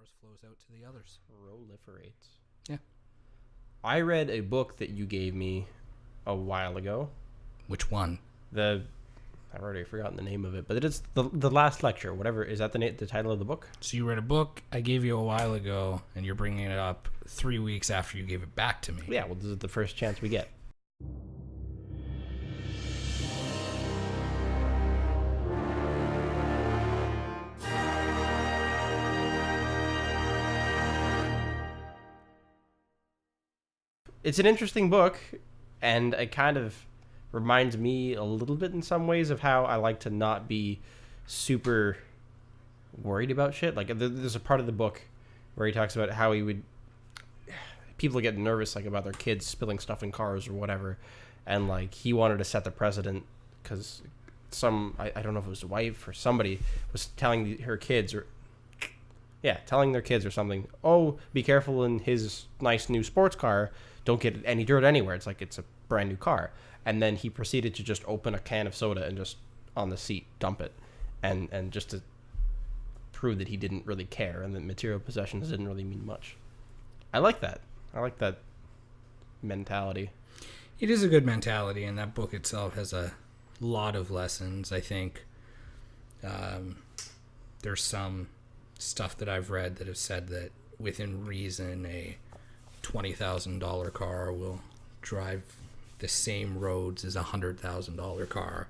yours flows out to the others. Proliferates. Yeah. I read a book that you gave me a while ago. Which one? I've already forgotten the name of it, but it is the last lecture. Whatever, is that the title of the book? So you read a book I gave you a while ago, and you're bringing it up 3 weeks after you gave it back to me. Yeah, well, this is the first chance we get. It's an interesting book, and it kind of reminds me a little bit in some ways of how I like to not be super worried about shit. Like, there's a part of the book where he talks about how people get nervous, like, about their kids spilling stuff in cars or whatever, and, like, he wanted to set the precedent because I don't know if it was a wife or somebody was telling their kids or something, oh, be careful in his nice new sports car, don't get any dirt anywhere. It's like it's a brand new car. And then he proceeded to just open a can of soda and just on the seat dump it, and just to prove that he didn't really care and that material possessions didn't really mean much. I like that. I like that mentality. It is a good mentality, and that book itself has a lot of lessons. I think there's some stuff that I've read that have said that within reason a $20,000 car will drive the same roads as a $100,000 car.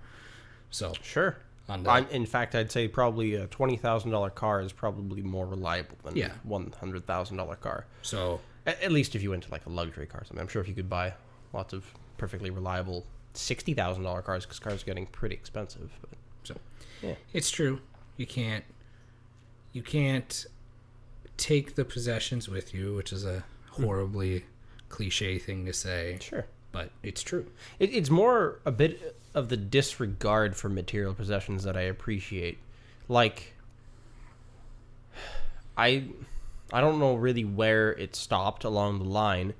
So sure. In fact, I'd say probably a $20,000 car is probably more reliable than a $100,000 car. So at least if you went to like a luxury car or something. I'm sure if you could buy lots of perfectly reliable $60,000 cars, because cars are getting pretty expensive. But, so yeah, it's true. You can't take the possessions with you, which is a horribly cliche thing to say. Sure. But it's true. It's more a bit of the disregard for material possessions that I appreciate. Like, I don't know really where it stopped along the line,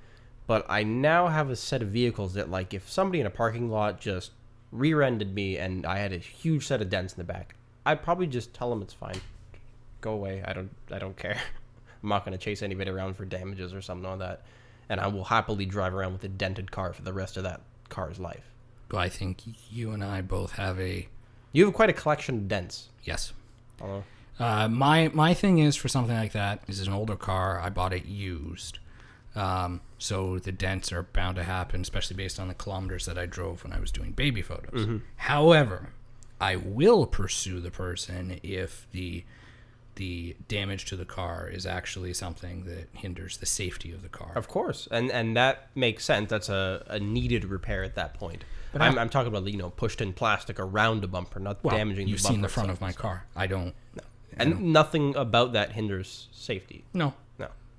but I now have a set of vehicles that, like, if somebody in a parking lot just rear-ended me and I had a huge set of dents in the back, I'd probably just tell them it's fine. Go away. I don't care. I'm not going to chase anybody around for damages or something like that. And I will happily drive around with a dented car for the rest of that car's life. Well, I think you and I both have You have quite a collection of dents. Yes. Uh-huh. My thing is, for something like that, is an older car. I bought it used. So the dents are bound to happen, especially based on the kilometers that I drove when I was doing baby photos. Mm-hmm. However, I will pursue the person if the damage to the car is actually something that hinders the safety of the car. Of course. And that makes sense. That's a needed repair at that point. But I'm talking about, pushed in plastic around a bumper, not damaging the bumper. You've seen the front of my car. I don't. No. And nothing about that hinders safety. No.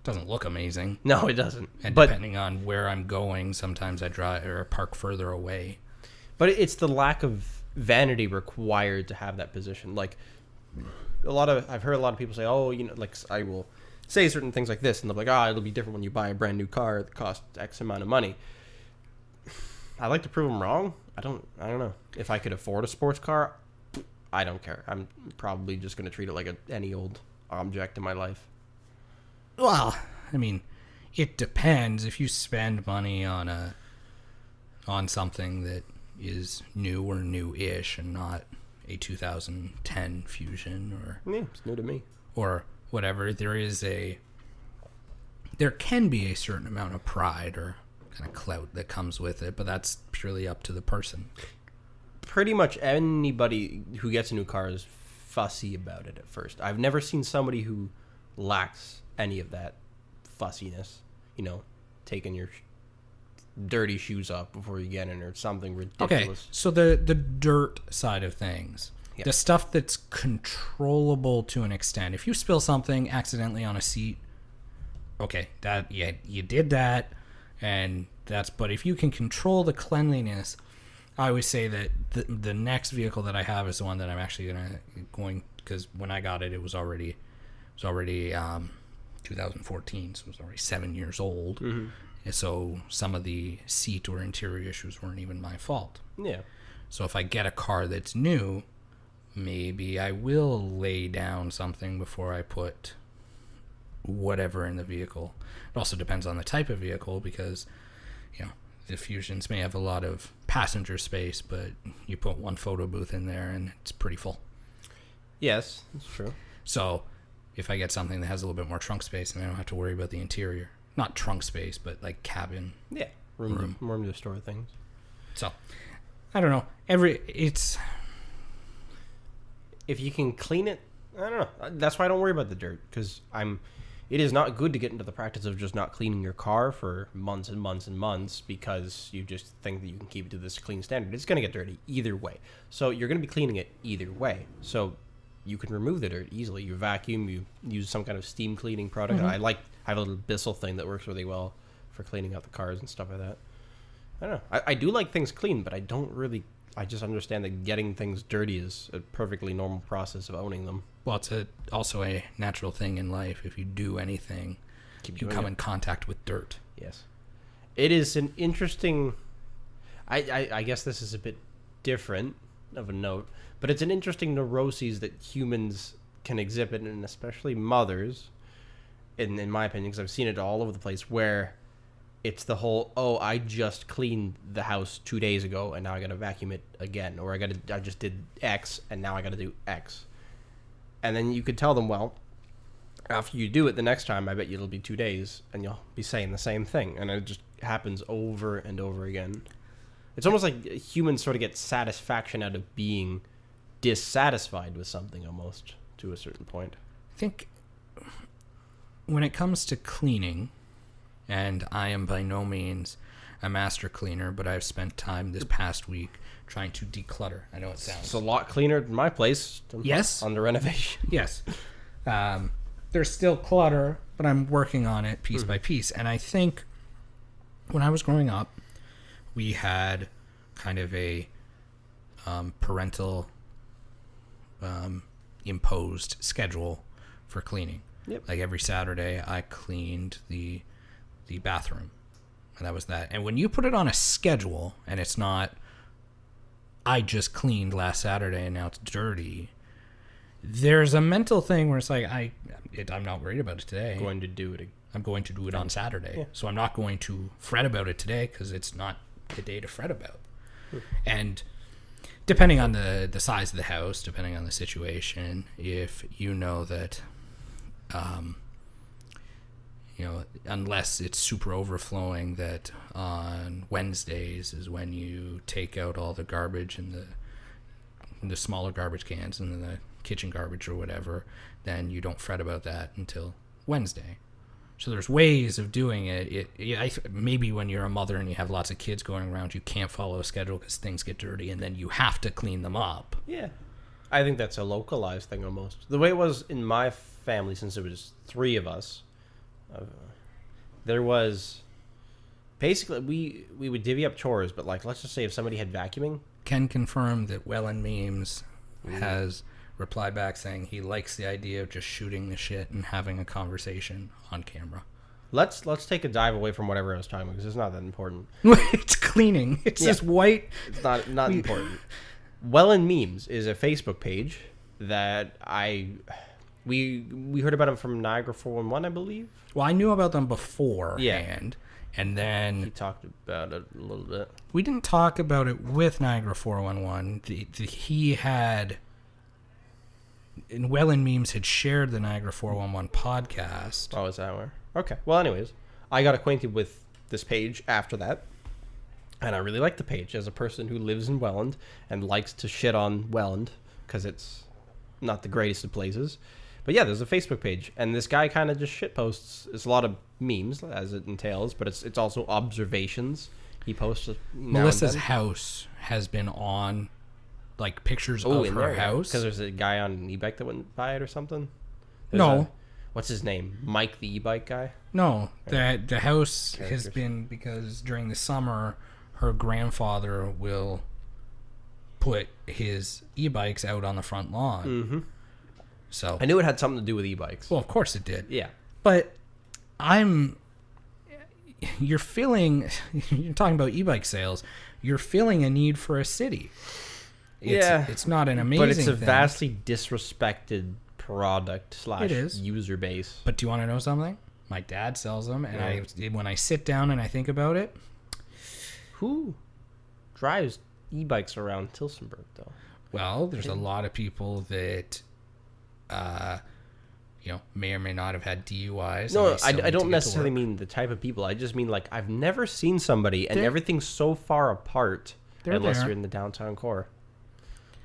Doesn't look amazing. No, it doesn't. And depending on where I'm going, sometimes I drive or park further away. But it's the lack of vanity required to have that position. Like, I've heard a lot of people say, oh, like, I will say certain things like this, and they'll be like, it'll be different when you buy a brand new car that costs X amount of money. I like to prove them wrong. I don't know. If I could afford a sports car, I don't care. I'm probably just going to treat it like any old object in my life. Well, I mean, it depends. If you spend money on something that is new or new-ish and not a 2010 Fusion or it's new to me or whatever, there can be a certain amount of pride or kind of clout that comes with it, but that's purely up to the person. Pretty much anybody who gets a new car is fussy about it at first. I've never seen somebody who lacks any of that fussiness, taking your dirty shoes off before you get in or something ridiculous. Okay, so the dirt side of things, the stuff that's controllable to an extent. If you spill something accidentally on a seat, okay, that you did that, and but if you can control the cleanliness, I would say that the next vehicle that I have is the one that I'm actually going because when I got it, it was already 2014, so it was already 7 years old. Mm-hmm. And so some of the seat or interior issues weren't even my fault. Yeah. So if I get a car that's new, maybe I will lay down something before I put whatever in the vehicle. It also depends on the type of vehicle because, the Fusions may have a lot of passenger space, but you put one photo booth in there and it's pretty full. Yes, that's true. So if I get something that has a little bit more trunk space, then I don't have to worry about the interior. Not trunk space, but like cabin. Yeah, room to store things. So, I don't know. If you can clean it, I don't know. That's why I don't worry about the dirt, because it is not good to get into the practice of just not cleaning your car for months and months and months because you just think that you can keep it to this clean standard. It's going to get dirty either way. So you're going to be cleaning it either way. So you can remove the dirt easily. You vacuum, you use some kind of steam cleaning product. Mm-hmm. I have a little Bissell thing that works really well for cleaning out the cars and stuff like that. I don't know. I do like things clean, but I just understand that getting things dirty is a perfectly normal process of owning them. Well, it's also a natural thing in life. If you do anything, you come in contact with dirt. Yes. It is an interesting... I guess this is a bit different of a note, but it's an interesting neuroses that humans can exhibit, and especially mothers, in my opinion, because I've seen it all over the place, where it's the whole, I just cleaned the house 2 days ago, and now I got to vacuum it again, or I just did X, and now I got to do X. And then you could tell them, well, after you do it the next time, I bet you it'll be 2 days, and you'll be saying the same thing. And it just happens over and over again. It's almost like humans sort of get satisfaction out of being dissatisfied with something, almost, to a certain point. I think when it comes to cleaning, and I am by no means a master cleaner, but I've spent time this past week trying to declutter. I know it sounds... It's a lot cleaner than my place. Yes. On the renovation. Yes. There's still clutter, but I'm working on it piece by piece. And I think when I was growing up, we had kind of a parental imposed schedule for cleaning. Yep. Like every Saturday, I cleaned the bathroom. And that was that. And when you put it on a schedule, and it's not, I just cleaned last Saturday and now it's dirty, there's a mental thing where it's like, I'm not worried about it today. I'm going to do it on Saturday. Yeah. So I'm not going to fret about it today because it's not the day to fret about. And depending on the size of the house, depending on the situation, if you know that, unless it's super overflowing, that on Wednesdays is when you take out all the garbage in the smaller garbage cans and the kitchen garbage or whatever, then you don't fret about that until Wednesday. So there's ways of doing it. Maybe when you're a mother and you have lots of kids going around, you can't follow a schedule because things get dirty and then you have to clean them up. Yeah. I think that's a localized thing almost. The way it was in my family, since it was 3 of us, there was... Basically, we would divvy up chores, but let's just say if somebody had vacuuming... Can confirm that Welland Memes has replied back saying he likes the idea of just shooting the shit and having a conversation on camera. Let's take a dive away from whatever I was talking about, because it's not that important. It's cleaning. It's just white. It's not important. Welland Memes is a Facebook page that we heard about him from Niagara 411, I believe. Well, I knew about them beforehand. Yeah. And then... He talked about it a little bit. We didn't talk about it with Niagara 411. He had... And Welland Memes had shared the Niagara 411 podcast. Oh, is that where? Okay. Well, anyways, I got acquainted with this page after that. And I really like the page as a person who lives in Welland and likes to shit on Welland because it's not the greatest of places. But yeah, there's a Facebook page, and this guy kind of just shit posts. It's a lot of memes, as it entails, but it's also observations. He posts. Melissa's house has been on, pictures of her house. Because there's a guy on an e-bike that wouldn't buy it or something. What's his name? Mike, the e-bike guy. No, the house has been because during the summer, her grandfather will put his e-bikes out on the front lawn. Mm-hmm. So I knew it had something to do with e-bikes. Well, of course it did. Yeah. But you're talking about e-bike sales, you're feeling a need for a city. It's not an amazing but it's a thing. vastly disrespected product It is. / user base. But do you want to know something? My dad sells them, and when I sit down and I think about it, who drives e-bikes around Tilsonburg, though? Well, there's a lot of people that, may or may not have had DUIs. No, I don't necessarily mean the type of people. I just mean, like, I've never seen somebody, and everything's so far apart unless you're in the downtown core.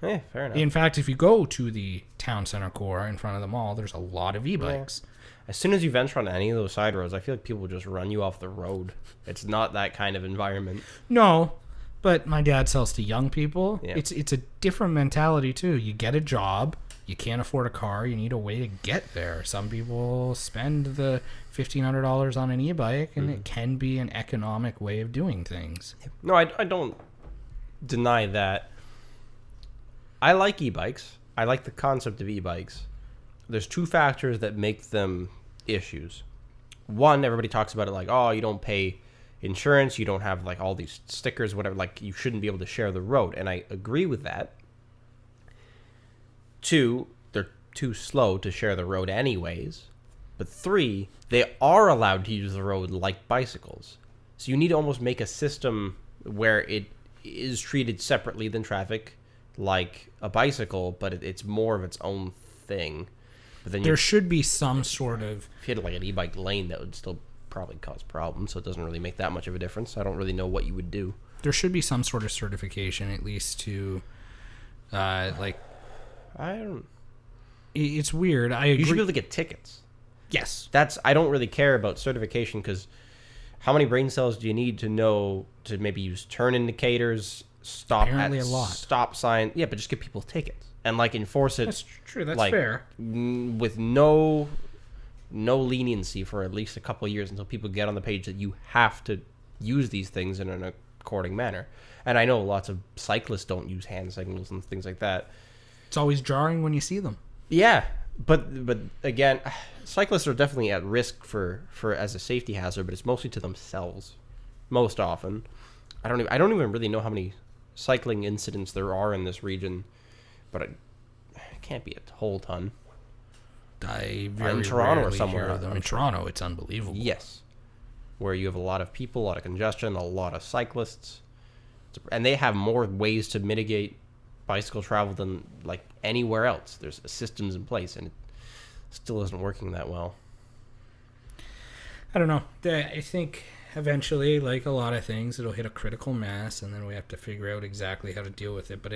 Fair enough. In fact, if you go to the town center core in front of the mall, there's a lot of e-bikes. Yeah. As soon as you venture on any of those side roads, I feel like people just run you off the road. It's not that kind of environment. No, but my dad sells to young people. Yeah. It's a different mentality, too. You get a job. You can't afford a car. You need a way to get there. Some people spend the $1,500 on an e-bike, and it can be an economic way of doing things. No, I don't deny that. I like e-bikes. I like the concept of e-bikes. There's two factors that make them issues. One, everybody talks about it like, oh, you don't pay insurance, you don't have like all these stickers, whatever, like you shouldn't be able to share the road. And I agree with that. Two, they're too slow to share the road anyways. But three, they are allowed to use the road like bicycles. So you need to almost make a system where it is treated separately than traffic, like a bicycle, but it's more of its own thing. But then there should be some sort of... If you had like an e-bike lane, that would still probably cause problems, so it doesn't really make that much of a difference. I don't really know what you would do. There should be some sort of certification, at least to, I don't... It's weird. I agree. You should be able to get tickets. Yes. I don't really care about certification, because how many brain cells do you need to know to maybe use turn indicators, stop Apparently at a lot. Stop sign? Yeah, but just give people tickets. And like enforce it. That's true. That's like, fair. With no leniency for at least a couple of years until people get on the page that you have to use these things in an according manner. And I know lots of cyclists don't use hand signals and things like that. It's always jarring when you see them. Yeah, but again, cyclists are definitely at risk for as a safety hazard, but it's mostly to themselves most often. I don't even really know how many cycling incidents there are in this region. But it can't be a whole ton. I very in Toronto or rarely somewhere. hear them. In Toronto, it's unbelievable. Yes. Where you have a lot of people, a lot of congestion, a lot of cyclists. And they have more ways to mitigate bicycle travel than like anywhere else. There's systems in place, and it still isn't working that well. I don't know. I think eventually, like a lot of things, it'll hit a critical mass, and then we have to figure out exactly how to deal with it. But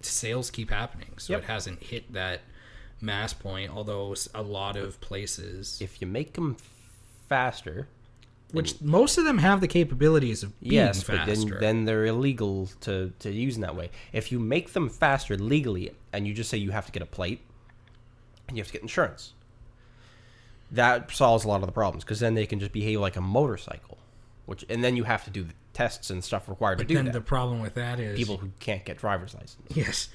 sales keep happening, so It hasn't hit that mass point. Although a lot of places, if you make them faster, which most of them have the capabilities of being faster, but then they're illegal to use in that way. If you make them faster legally, and you just say you have to get a plate and you have to get insurance, that solves a lot of the problems, because then they can just behave like a motorcycle, and then you have to do the tests and stuff required to do that. But then the problem with that is people who can't get driver's license. Yes,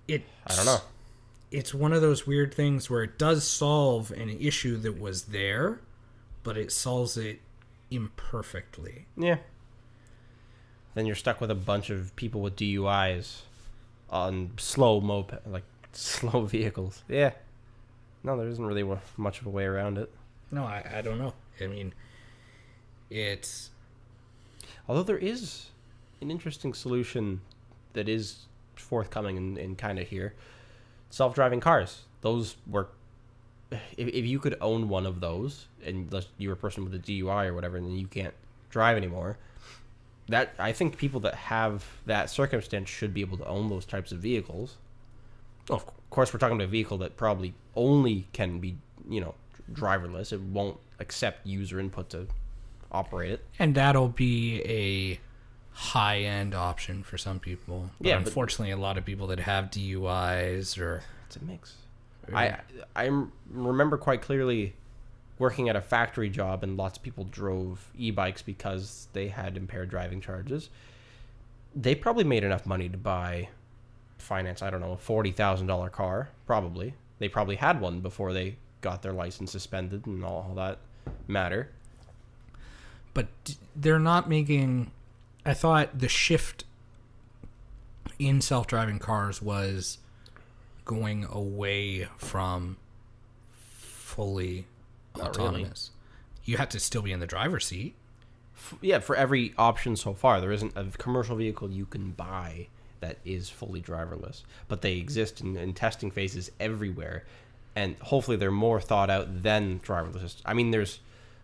I don't know. It's one of those weird things where it does solve an issue that was there, but it solves it imperfectly. Yeah. Then you're stuck with a bunch of people with DUIs on slow vehicles. Yeah. No, there isn't really much of a way around it. No, I don't know. I mean, it's... Although there is an interesting solution that is forthcoming in kind of here. Self-driving cars. Those work... If you could own one of those, and you're a person with a DUI or whatever, and then you can't drive anymore, that I think people that have that circumstance should be able to own those types of vehicles. Of course, we're talking about a vehicle that probably only can be, driverless. It won't accept user input to operate it. And that'll be a high-end option for some people. But unfortunately, a lot of people that have DUIs or... It's a mix. I remember quite clearly working at a factory job, and lots of people drove e-bikes because they had impaired driving charges. They probably made enough money to finance, I don't know, a $40,000 car, probably. They probably had one before they got their license suspended and all that matter. But they're not making... I thought the shift in self-driving cars was going away from fully Not really. autonomous. You have to still be in the driver's seat. Yeah, for every option so far, there isn't a commercial vehicle you can buy that is fully driverless. But they exist in testing phases everywhere. And hopefully they're more thought out than driverless. I mean, there's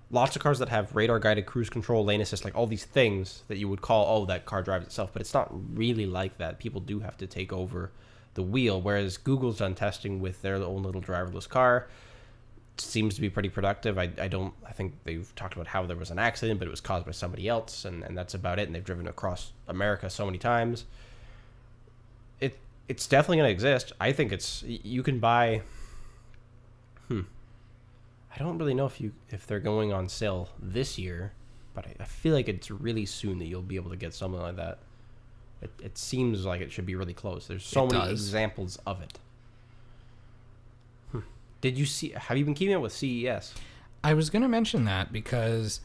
lots of cars that have radar-guided cruise control, lane assist, like all these things that you would call, oh, that car drives itself. But it's not really like that. People do have to take over the wheel, whereas Google's done testing with their own little driverless car. It seems to be pretty productive. I think they've talked about how there was an accident, but it was caused by somebody else, and that's about it. And they've driven across America so many times. It's definitely going to exist. I think you can buy. I don't really know if they're going on sale this year, but I feel like it's really soon that you'll be able to get something like that. It seems like it should be really close. There's so many examples of it. Have you been keeping up with CES? I was going to mention that because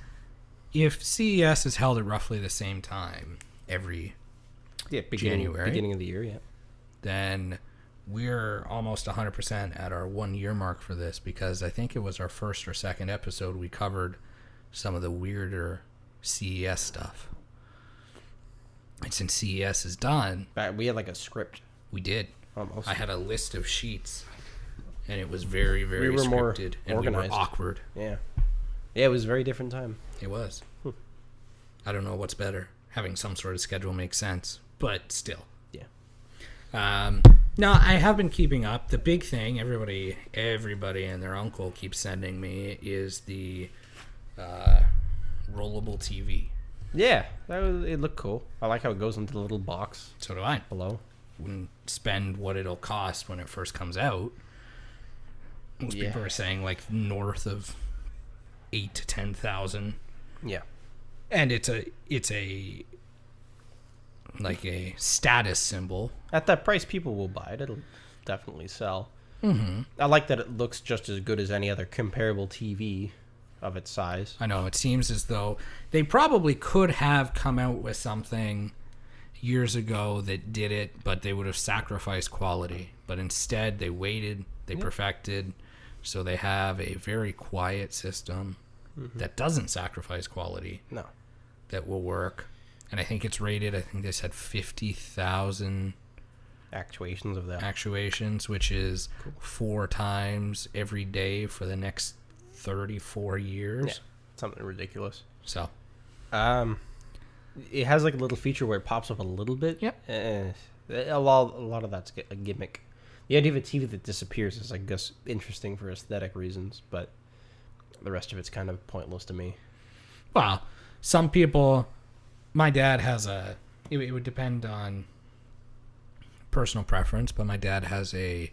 if CES is held at roughly the same time every January, beginning of the year, then we're almost 100% at our 1 year mark for this, because I think it was our first or second episode we covered some of the weirder CES stuff. And since CES is done, we had like a script. We did. Almost. I had a list of sheets, and it was very, very scripted, more and organized. We were awkward. Yeah, it was a very different time. It was. I don't know what's better. Having some sort of schedule makes sense, but still. Yeah. No, I have been keeping up. The big thing everybody and their uncle keeps sending me is the rollable TV. Yeah, it looked cool. I like how it goes into the little box. So do I. Below. Wouldn't spend what it'll cost when it first comes out. Most people are saying like north of 8,000 to 10,000. Yeah. And it's a like a status symbol. At that price, people will buy it. It'll definitely sell. Mm-hmm. I like that it looks just as good as any other comparable TV of its size. I know, it seems as though they probably could have come out with something years ago that did it, but they would have sacrificed quality. But instead, they waited, they perfected, so they have a very quiet system that doesn't sacrifice quality. No. That will work. And I think it's rated, I think they said 50,000 actuations of that. Actuations, which is 4 times every day for the next 34 years. Yeah, something ridiculous. So, it has like a little feature where it pops up a little bit. Yep. A lot of that's a gimmick. The idea of a TV that disappears is, I guess, interesting for aesthetic reasons, but the rest of it's kind of pointless to me. Well, some people, my dad has it would depend on personal preference, but my dad has a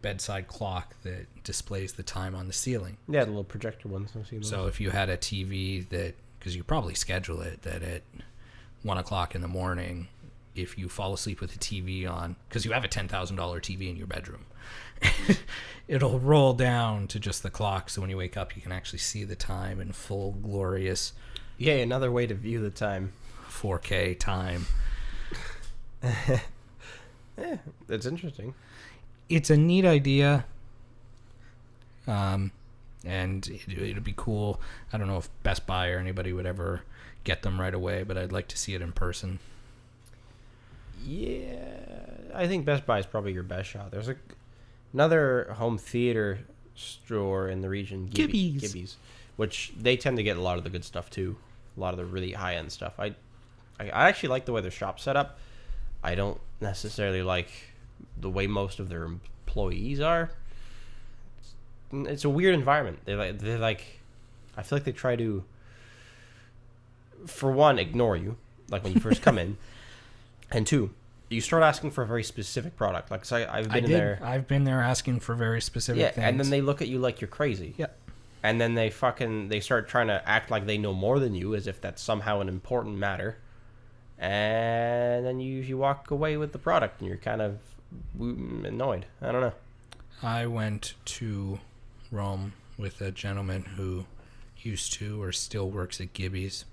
bedside clock that displays the time on the ceiling. Yeah, the little projector ones. I've seen those. So if you had a TV that, because you probably schedule it, that at 1 o'clock in the morning, if you fall asleep with the TV on, because you have a $10,000 TV in your bedroom, it'll roll down to just the clock, so when you wake up you can actually see the time in full glorious another way to view the time. 4K time. Yeah, that's interesting. It's a neat idea, and it'd be cool. I don't know if Best Buy or anybody would ever get them right away, but I'd like to see it in person. Yeah, I think Best Buy is probably your best shot. There's another home theater store in the region, Gibbys, which they tend to get a lot of the good stuff too, a lot of the really high end stuff. I actually like the way their shop's set up. I don't necessarily like the way most of their employees are. It's a weird environment. They're like, I feel like they try to, for one, ignore you, like when you first come in. And 2, you start asking for a very specific product. Like, so I've been there asking for very specific things. And then they look at you like you're crazy. Yeah. And then they start trying to act like they know more than you, as if that's somehow an important matter. And then you walk away with the product, and you're kind of annoyed. I don't know. I went to Rome with a gentleman who used to or still works at Gibbys,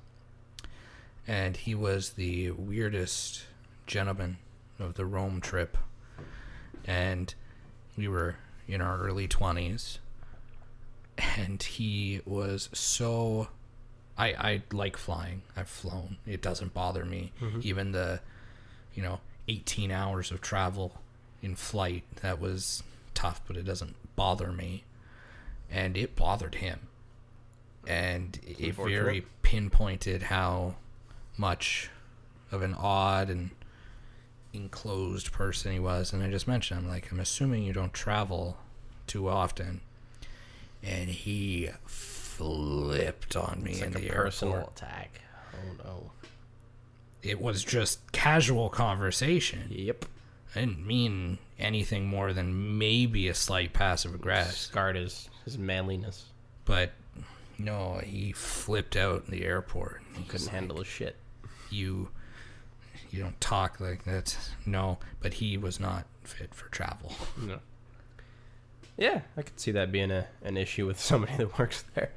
and he was the weirdest gentleman of the Rome trip. and we were in our early 20s, and he was so... I like flying. I've flown. It doesn't bother me. Even the, 18 hours of travel in flight, that was tough, but it doesn't bother me. And it bothered him. And it very pinpointed how much of an odd and enclosed person he was. And I just mentioned, I'm assuming you don't travel too often. And he flipped on me in the airport. Personal attack. Oh no. It was just casual conversation. Yep. I didn't mean anything more than maybe a slight passive aggressive. Scarred his manliness. But no, he flipped out in the airport. He couldn't handle his shit. You don't talk like that. No, but he was not fit for travel. No. Yeah, I could see that being an issue with somebody that works there.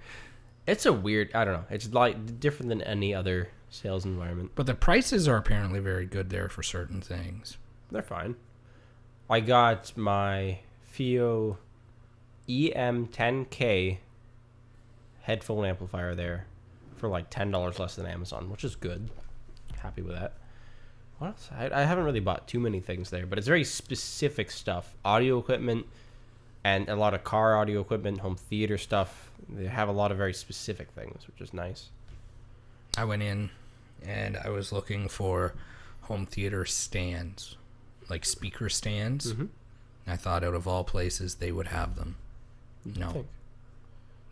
It's a weird, I don't know. It's like different than any other sales environment. But the prices are apparently very good there for certain things. They're fine. I got my FIO EM10K headphone amplifier there for like $10 less than Amazon, which is good. Happy with that. What else? I haven't really bought too many things there, but it's very specific stuff. Audio equipment and a lot of car audio equipment, home theater stuff. They have a lot of very specific things, which is nice. I went in and I was looking for home theater stands, like speaker stands. I thought out of all places they would have them. No.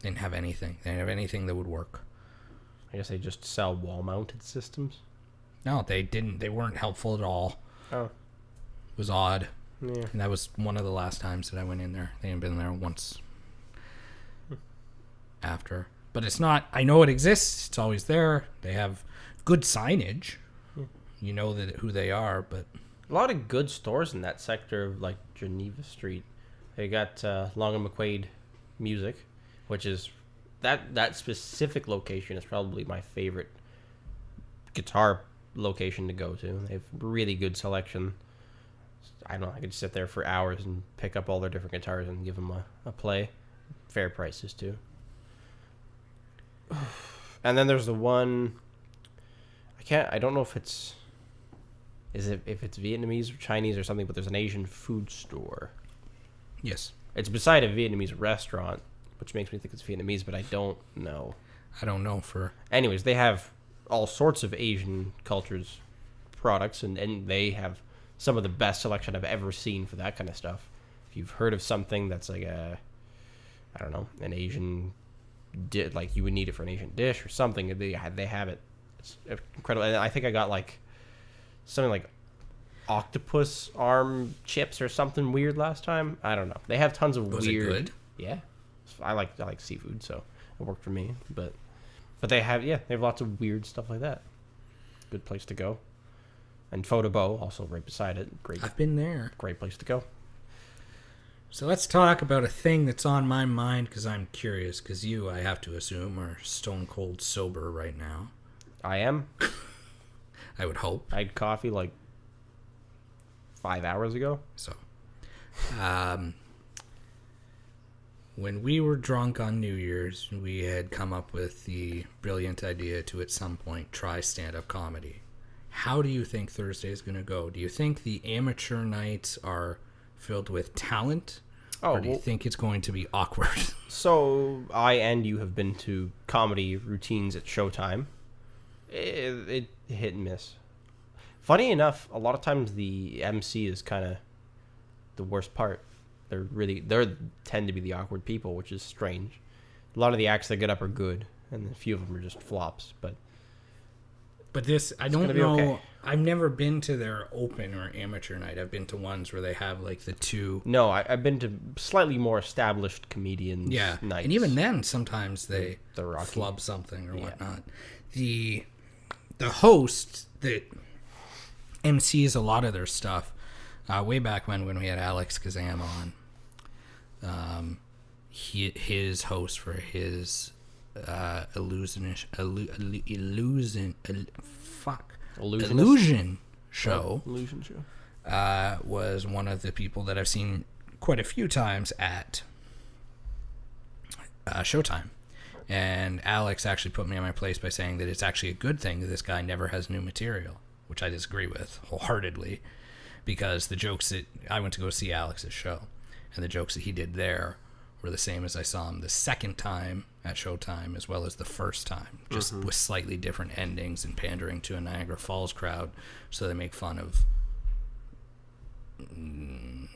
They didn't have anything. They didn't have anything that would work. I guess they just sell wall-mounted systems. No, they didn't. They weren't helpful at all. Oh. It was odd. Yeah. And that was one of the last times that I went in there. They hadn't been there once after. But it's not... I know it exists. It's always there. They have good signage. You know who they are, but... A lot of good stores in that sector of, like, Geneva Street. They got Long and McQuaid Music, which is... That specific location is probably my favorite guitar location to go to. They have really good selection. I don't know, I could sit there for hours and pick up all their different guitars and give them a play. Fair prices, too. And then there's the one... I don't know if it's... if it's Vietnamese or Chinese or something, but there's an Asian food store. Yes. It's beside a Vietnamese restaurant, which makes me think it's Vietnamese, but I don't know. I don't know for... Anyways, they have all sorts of Asian cultures products, and they have some of the best selection I've ever seen for that kind of stuff. If you've heard of something that's like an Asian like you would need it for an Asian dish or something, they have it. It's incredible. And I think I got like something like octopus arm chips or something weird last time. I don't know. They have tons of Was weird. it good? Yeah, I like seafood, so it worked for me. But they have lots of weird stuff like that. Good place to go. And Photo Bow, also right beside it. Great. I've been there. Great place to go. So let's talk about a thing that's on my mind, because I'm curious, because you, I have to assume, are stone cold sober right now. I am. I would hope. I had coffee like 5 hours ago. So, when we were drunk on New Year's, we had come up with the brilliant idea to at some point try stand-up comedy. How do you think Thursday is going to go? Do you think the amateur nights are filled with talent? Or do you think it's going to be awkward? So, I and you have been to comedy routines at Showtime. It hit and miss. Funny enough, a lot of times the MC is kind of the worst part. They tend to be the awkward people, which is strange. A lot of the acts that get up are good, and a few of them are just flops. But this, I don't know. Okay. I've never been to their open or amateur night. I've been to ones where they have like the two. No, I've been to slightly more established comedians. Yeah, nights. And even then, sometimes they rocky. Flub something or whatnot. The host that MCs a lot of their stuff. Way back when we had Alex Kazam on, his host for his illusion show. Illusion show. was one of the people that I've seen quite a few times at Showtime. And Alex actually put me on my place by saying that it's actually a good thing that this guy never has new material, which I disagree with wholeheartedly, because the jokes that I went to go see Alex's show, and the jokes that he did there were the same as I saw him the second time at Showtime, as well as the first time, just with slightly different endings and pandering to a Niagara Falls crowd. So they make fun of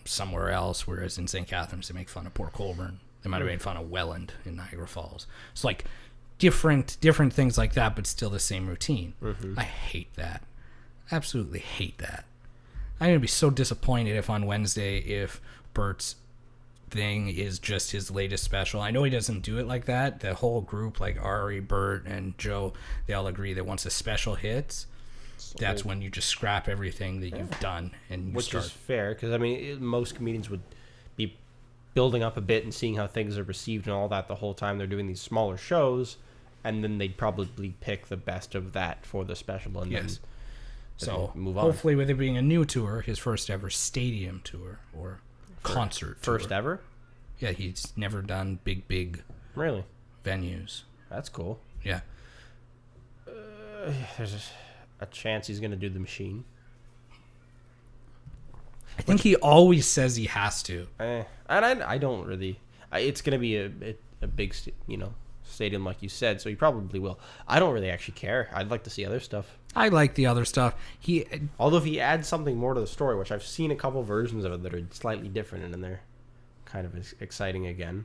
somewhere else, whereas in St. Catharines they make fun of Port Colborne. They might have made fun of Welland in Niagara Falls. It's like different things like that, but still the same routine. I hate that. Absolutely hate that. I'm going to be so disappointed if on Wednesday, if Bert's thing is just his latest special. I know he doesn't do it like that. The whole group, like Ari, Bert, and Joe, they all agree that once a special hits, that's when you just scrap everything that you've done. And Which is fair, because, I mean, most comedians would be building up a bit and seeing how things are received and all that the whole time they're doing these smaller shows, and then they'd probably pick the best of that for the special and then so move on. Hopefully with it being a new tour, his first ever stadium tour or concert tour. First ever? Yeah, he's never done big Really? venues. That's cool. Yeah. There's a chance he's going to do the Machine. I think he always says he has to. And I don't really. It's going to be a big, stadium like you said, so he probably will. I don't really actually care. I'd like to see other stuff. I like the other stuff. Although if he adds something more to the story, which I've seen a couple versions of it that are slightly different and they're kind of exciting again.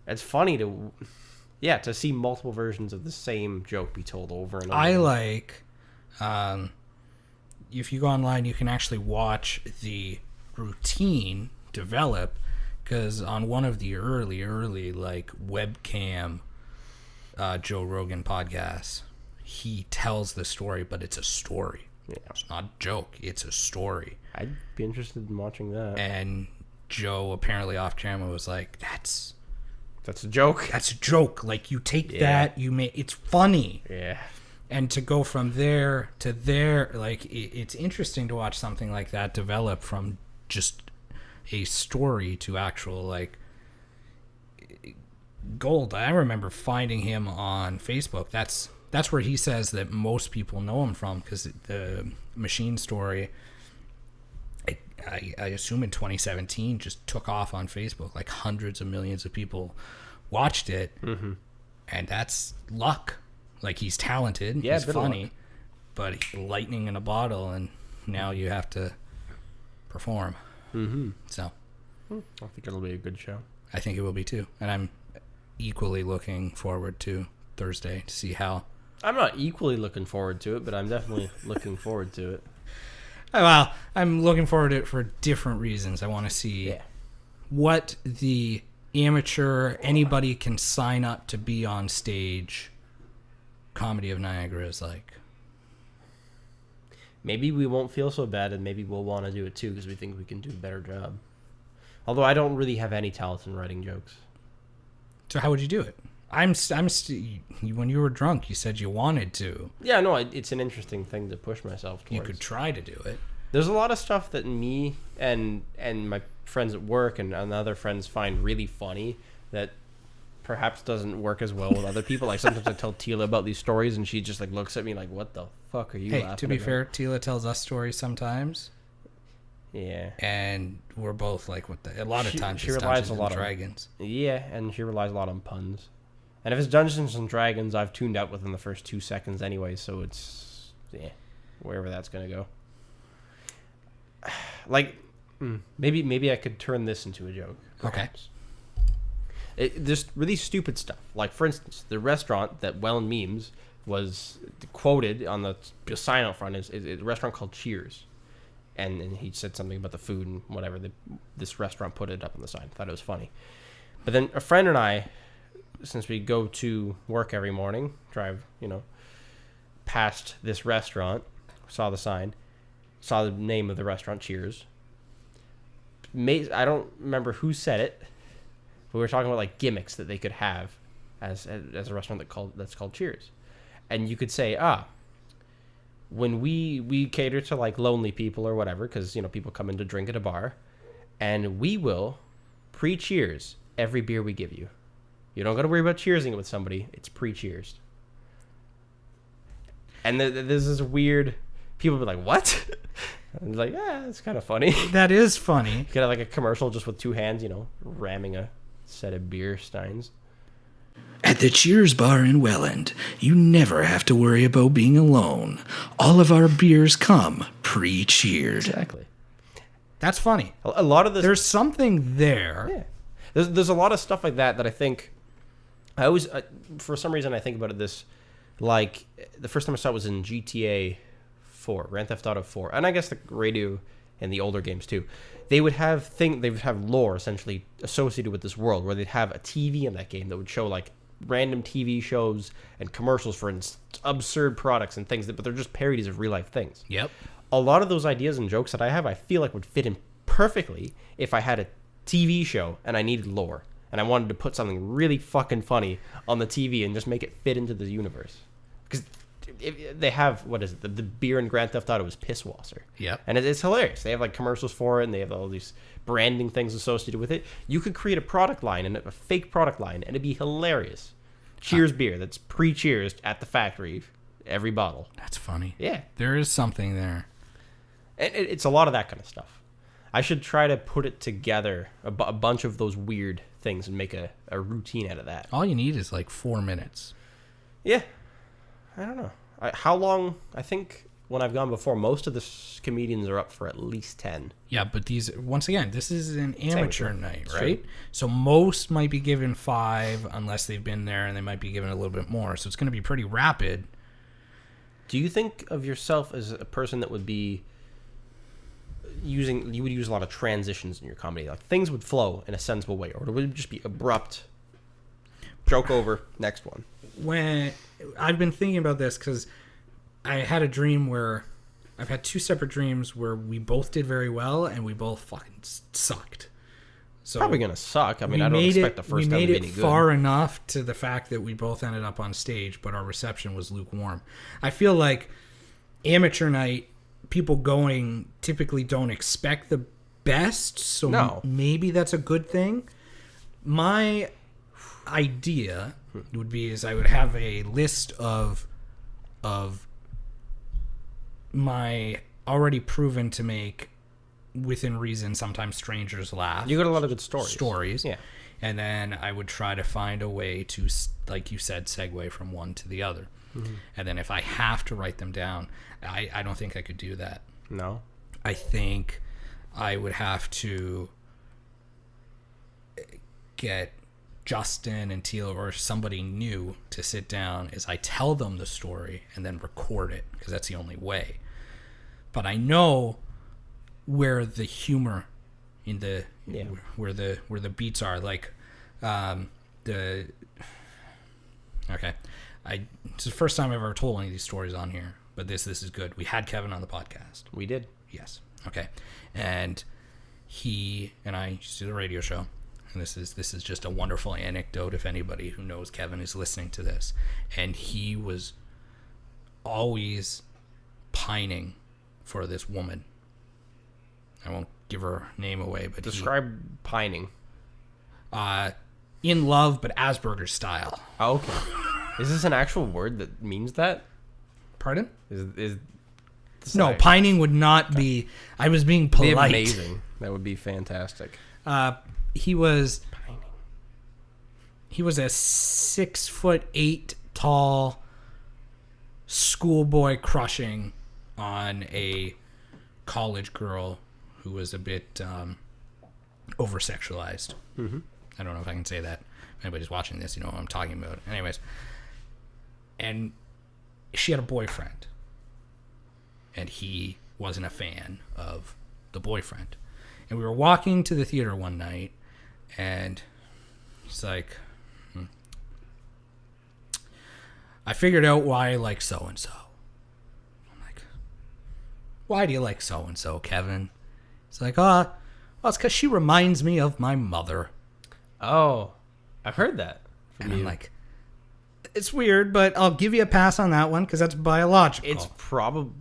It's funny to see multiple versions of the same joke be told over and over. I like, if you go online, you can actually watch the routine develop, because on one of the early like webcam Joe Rogan podcasts, he tells the story, but it's a story. Yeah. It's not a joke. It's a story. I'd be interested in watching that. And Joe apparently off camera was like, That's a joke. That's a joke. Like, you take that, it's funny. Yeah. And to go from there to there, like, it's interesting to watch something like that develop from just a story to actual, like, gold. I remember finding him on Facebook. That's where he says that most people know him from, because the Machine story, I assume in 2017, just took off on Facebook. Like, hundreds of millions of people watched it, and that's luck. Like, he's talented, he's funny, but lightning in a bottle, and now you have to perform. So I think it'll be a good show. I think it will be too, and I'm equally looking forward to Thursday to see how. I'm not equally looking forward to it, but I'm definitely looking forward to it. Well, I'm looking forward to it for different reasons. I want to see what the amateur, anybody can sign up to be on stage Comedy of Niagara is like. Maybe we won't feel so bad, and maybe we'll want to do it too, because we think we can do a better job. Although I don't really have any talent in writing jokes. So how would you do it? When you were drunk, you said you wanted to. Yeah, no, it's an interesting thing to push myself towards. You could try to do it. There's a lot of stuff that me and my friends at work and other friends find really funny that perhaps doesn't work as well with other people. Like, sometimes I tell Tila about these stories, and she just like looks at me like, "What the fuck are you laughing about?" To be fair, Tila tells us stories sometimes. Yeah. And we're both like, "What the?" A lot of times she relies a lot on Dragons. Yeah, and she relies a lot on puns. And if it's Dungeons and Dragons, I've tuned out within the first 2 seconds anyway, so it's wherever that's gonna go. Like, maybe I could turn this into a joke. Perhaps. Okay. There's really stupid stuff. Like, for instance, the restaurant that Welland Memes was quoted on the sign out front is a restaurant called Cheers. And he said something about the food and whatever. This restaurant put it up on the sign. Thought it was funny. But then a friend and I, since we go to work every morning, drive, past this restaurant, saw the sign, saw the name of the restaurant, Cheers. I don't remember who said it, but we were talking about like gimmicks that they could have as a restaurant that's called Cheers. And you could say, when we cater to like lonely people or whatever, because people come in to drink at a bar, and we will pre-cheers every beer we give you. You don't got to worry about cheersing it with somebody. It's pre-cheers. And this is weird. People be like, what? And like, yeah, it's kind of funny. That is funny. You get like a commercial just with two hands, ramming a set of beer steins. At the Cheers Bar in Welland, you never have to worry about being alone. All of our beers come pre-cheered. Exactly. That's funny. A lot of this... There's something there. Yeah. There's a lot of stuff like that I think... I always... for some reason, I think about this... Like, the first time I saw it was in GTA 4, Grand Theft Auto 4. And I guess the radio and the older games, too. They would have lore, essentially, associated with this world, where they'd have a TV in that game that would show, like, random TV shows and commercials for absurd products and things, but they're just parodies of real-life things. Yep. A lot of those ideas and jokes that I have, I feel like would fit in perfectly if I had a TV show and I needed lore. And I wanted to put something really fucking funny on the TV and just make it fit into the universe. Because they have, what is it? The beer in Grand Theft Auto is Pisswasser. Yep. And it's hilarious. They have like commercials for it, and they have all these branding things associated with it. You could create a product line, and a fake product line, and it'd be hilarious. Cheers beer that's pre-cheersed at the factory, every bottle. That's funny. Yeah. There is something there. And it's a lot of that kind of stuff. I should try to put it together, a bunch of those weird things, and make a routine out of that. All you need is like 4 minutes. Yeah. I don't know. How long? I think when I've gone before, most of the comedians are up for at least 10. Yeah, but once again, this is an amateur night, True. right? So most might be given 5 unless they've been there, and they might be given a little bit more. So it's going to be pretty rapid. Do you think of yourself as a person that would be you would use a lot of transitions in your comedy? Like things would flow in a sensible way, or would it just be abrupt, joke over, next one? When I've been thinking about this because I had a dream where I've had 2 separate dreams where we both did very well and we both fucking sucked. So probably gonna suck. I mean, I don't expect the first time to be any good. We made it far enough to the fact that we both ended up on stage, but our reception was lukewarm. I feel like amateur night, people going typically don't expect the best, so No. maybe that's a good thing. My idea would be is I would have a list of my already proven to make within reason, sometimes strangers laugh. You got a lot of good stories. Yeah. And then I would try to find a way to, like you said, segue from one to the other. Mm-hmm. And then if I have to write them down, I don't think I could do that. No. I think I would have to get Justin and Teal or somebody new to sit down as I tell them the story and then record it, because that's the only way. But I know where the humor in the where the beats are, like it's the first time I've ever told any of these stories on here, but this is good. We had Kevin on the podcast. We did. Yes. Okay. And he and I used to do a radio show, and this is just a wonderful anecdote if anybody who knows Kevin is listening to this. And he was always pining for this woman. I won't give her name away, but describe pining. In love, but Asperger's style. Oh, okay. Is this an actual word that means that? Pardon? Is no, pining would not be. I was being polite. Be amazing. That would be fantastic. He was Pining. He was a 6'8" tall schoolboy crushing on a college girl who was a bit over sexualized. Mm-hmm. I don't know if I can say that. If anybody's watching this, you know what I'm talking about. Anyways, and she had a boyfriend, and he wasn't a fan of the boyfriend. And we were walking to the theater one night, and he's like, I figured out why I like so-and-so. I'm like, why do you like so-and-so, Kevin? He's like, well, it's because she reminds me of my mother. Oh, I've heard that from and you. I'm like, It's weird, but I'll give you a pass on that one because that's biological. It's probably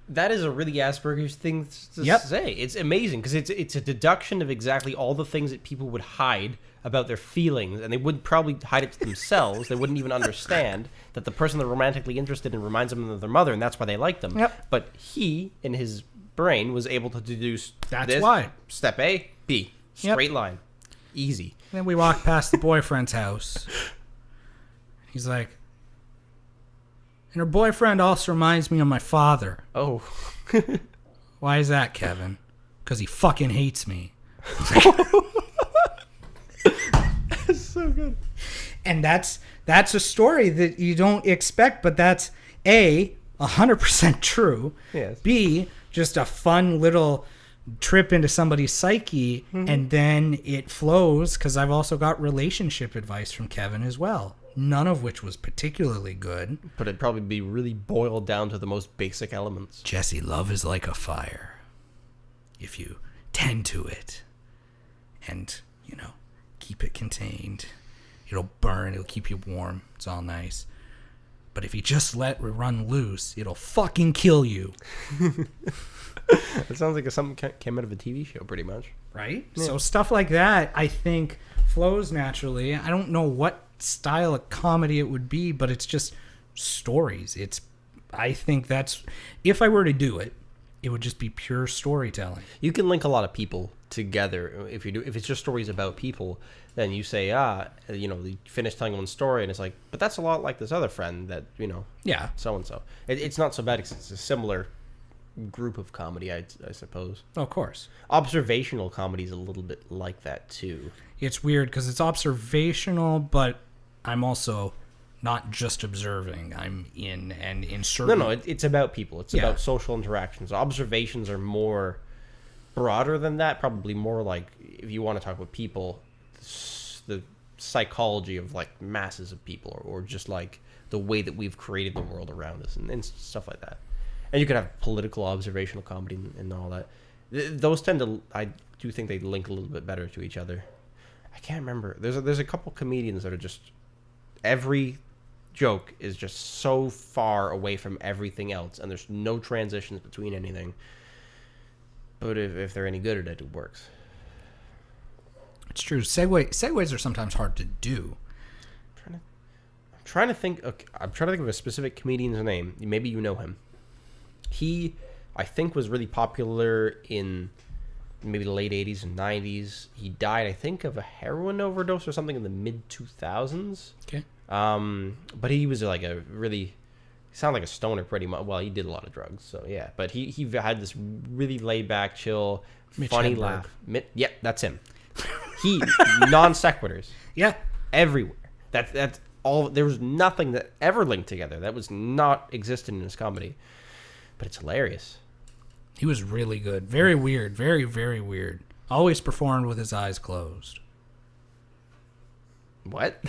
that is a really Asperger's thing to say. It's amazing because it's a deduction of exactly all the things that people would hide about their feelings, and they would probably hide it to themselves. They wouldn't even understand that the person they're romantically interested in reminds them of their mother, and that's why they like them. Yep. But he, in his brain, was able to deduce That's why. Step A, B, straight line, easy. Then we walk past the boyfriend's house. He's like, and her boyfriend also reminds me of my father. Oh. Why is that, Kevin? Because he fucking hates me. That's so good. And that's a story that you don't expect, but that's A, 100% true. Yes. B, just a fun little trip into somebody's psyche, and then it flows, because I've also got relationship advice from Kevin as well. None of which was particularly good. But it'd probably be really boiled down to the most basic elements. Jesse, love is like a fire. If you tend to it and, keep it contained, it'll burn, it'll keep you warm. It's all nice. But if you just let it run loose, it'll fucking kill you. It sounds like something came out of a TV show, pretty much. Right? Yeah. So stuff like that, I think, flows naturally. I don't know what style of comedy it would be, but it's just stories. I think that's, if I were to do it, it would just be pure storytelling. You can link a lot of people together. If it's just stories about people, then you say, you finish telling one story, and it's like, but that's a lot like this other friend that, Yeah. so and so. It's not so bad because it's a similar group of comedy, I suppose. Of course. Observational comedy is a little bit like that too. It's weird because it's observational, but I'm also not just observing. I'm in certain... No, it's about people. It's about social interactions. Observations are more broader than that, probably more like, if you want to talk about people, the psychology of like masses of people, or just like the way that we've created the world around us, and stuff like that. And you could have political observational comedy and all that. Those tend to, I do think they link a little bit better to each other. I can't remember. There's a couple comedians that are just, every joke is just so far away from everything else, and there's no transitions between anything. But if they're any good at it, it works. It's true. Segues are sometimes hard to do. I'm trying to think of a specific comedian's name. Maybe you know him. He, I think, was really popular in maybe the late 80s and 90s. He died, I think, of a heroin overdose or something in the mid-2000s. Okay. But he was like he sounded like a stoner pretty much. Well, he did a lot of drugs, so yeah. But he had this really laid-back, chill, Mitch funny Hedberg. laugh. Yeah, that's him. He, non sequiturs. Yeah. Everywhere. That's all. There was nothing that ever linked together. That was not existent in his comedy. But it's hilarious. He was really good. Very weird. Very, very weird. Always performed with his eyes closed. What?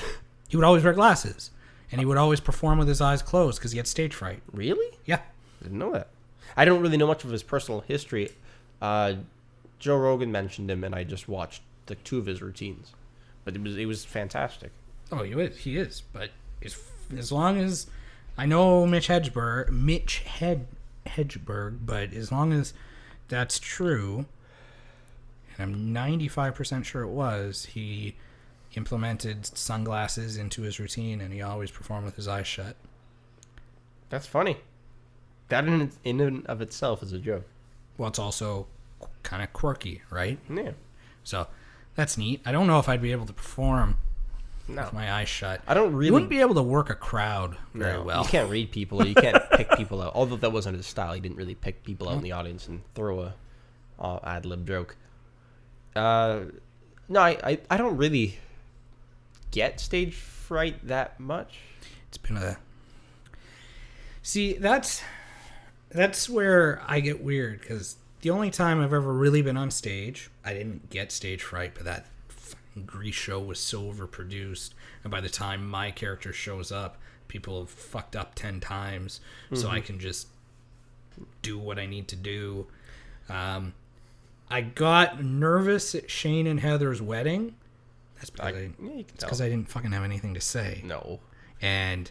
He would always wear glasses. And he would always perform with his eyes closed because he had stage fright. Really? Yeah. I didn't know that. I don't really know much of his personal history. Joe Rogan mentioned him, and I just watched the 2 of his routines. But it was fantastic. Oh, he is. But as long as... I know Mitch Hedberg, but as long as that's true, and I'm 95% sure it was, he implemented sunglasses into his routine, and he always performed with his eyes shut. That's funny. That in and of itself is a joke. Well, it's also kind of quirky, right? Yeah. So that's neat. I don't know if I'd be able to perform No. with my eyes shut. I don't really... You wouldn't be able to work a crowd very well. You can't read people, or you can't pick people out. Although that wasn't his style. He didn't really pick people out in the audience and throw a ad-lib joke. No, I don't really get stage fright that much. It's been See, that's where I get weird, because the only time I've ever really been on stage, I didn't get stage fright, but that Grease show was so overproduced, and by the time my character shows up, people have fucked up 10 times, so I can just do what I need to do. I got nervous at Shane and Heather's wedding. That's because I didn't fucking have anything to say. No. And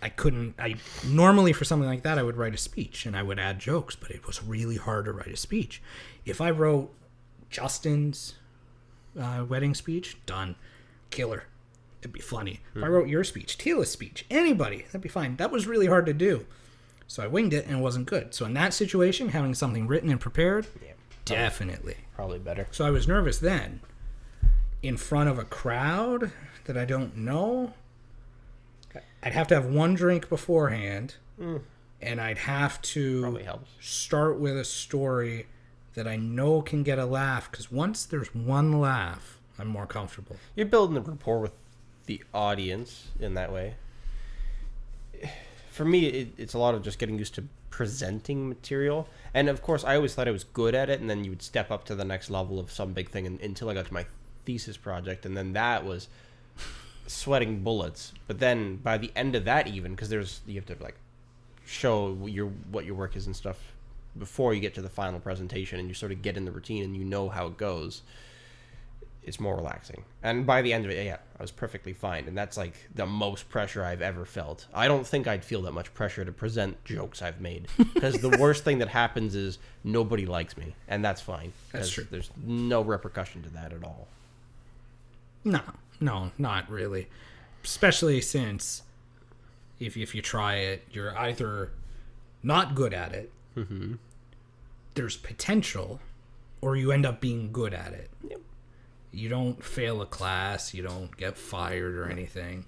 I normally for something like that, I would write a speech and I would add jokes, but it was really hard to write a speech. If I wrote Justin's wedding speech, done. Killer. It'd be funny. If I wrote your speech, Tila's speech, anybody, that'd be fine. That was really hard to do. So I winged it and it wasn't good. So in that situation, having something written and prepared, definitely. Probably better. So I was nervous then. In front of a crowd that I don't know, I'd have to have one drink beforehand, and I'd have to Probably helps. start with a story that I know can get a laugh, because once there's one laugh, I'm more comfortable. You're building a rapport with the audience in that way. For me, it's a lot of just getting used to presenting material. And of course, I always thought I was good at it, and then you would step up to the next level of some big thing until I got to my thesis project, and then that was sweating bullets. But then by the end of that, even because you have to like show what your work is and stuff before you get to the final presentation, and you sort of get in the routine and you know how it goes, it's more relaxing. And by the end of it, yeah, I was perfectly fine. And that's like the most pressure I've ever felt. I don't think I'd feel that much pressure to present jokes I've made, because the worst thing that happens is nobody likes me, and that's fine. That's true. There's no repercussion to that at all. No, not really. Especially since if you try it, you're either not good at it, there's potential, or you end up being good at it. Yep. You don't fail a class, you don't get fired or anything.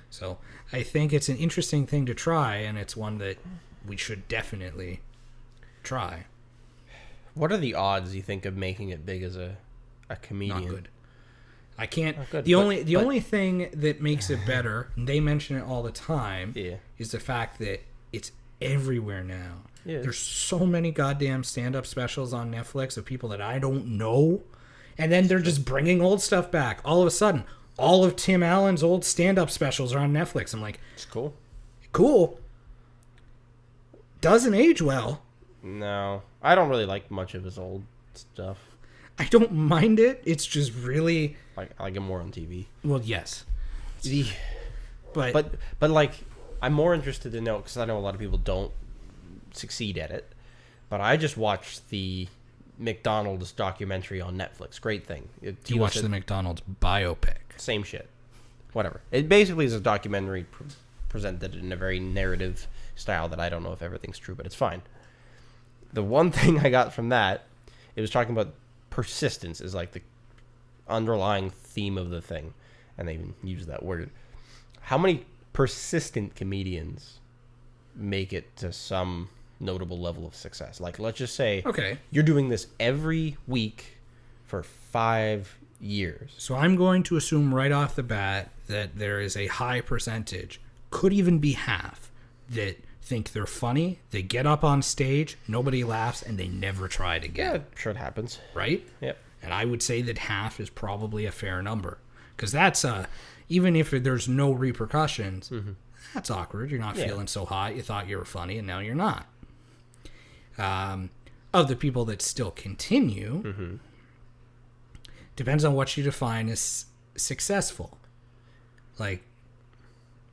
So I think it's an interesting thing to try, and it's one that we should definitely try. What are the odds, you think, of making it big as a comedian? Not good. I can't. Good, the only thing that makes it better, and they mention it all the time, is the fact that it's everywhere now. Yeah. There's so many goddamn stand-up specials on Netflix of people that I don't know, and then they're just bringing old stuff back. All of a sudden, all of Tim Allen's old stand-up specials are on Netflix. I'm like, It's cool. Cool. Doesn't age well. No, I don't really like much of his old stuff. I don't mind it. It's just really... I like him more on TV. Well, yes. But like, I'm more interested to know, because I know a lot of people don't succeed at it, but I just watched the McDonald's documentary on Netflix. Great thing. You watched the McDonald's biopic. Same shit. Whatever. It basically is a documentary presented in a very narrative style that I don't know if everything's true, but it's fine. The one thing I got from that, it was talking about persistence is like the underlying theme of the thing, and they even use that word. How many persistent comedians make it to some notable level of success? Like, let's just say, Okay. you're doing this every week for 5 years. So I'm going to assume right off the bat that there is a high percentage, could even be half, that think they're funny, they get up on stage, nobody laughs, and they never try it again. Yeah, sure it happens. Right? Yep. And I would say that half is probably a fair number. Because that's, even if there's no repercussions, that's awkward. You're not feeling so hot. You thought you were funny, and now you're not. Of the people that still continue, depends on what you define as successful. Like,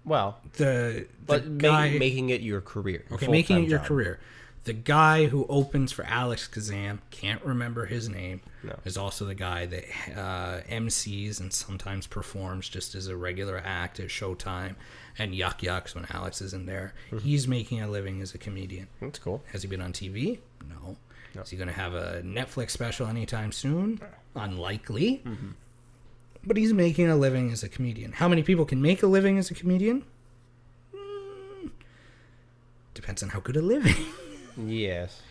Well, the but guy... making it your career. Okay, making it your career. The guy who opens for Alex Kazam, can't remember his name, is also the guy that MCs and sometimes performs just as a regular act at Showtime and Yuck Yucks when Alex isn't there. He's making a living as a comedian. That's cool. Has he been on TV? No. Is he going to have a Netflix special anytime soon? Unlikely. But he's making a living as a comedian. How many people can make a living as a comedian? Depends on how good a living. Yes.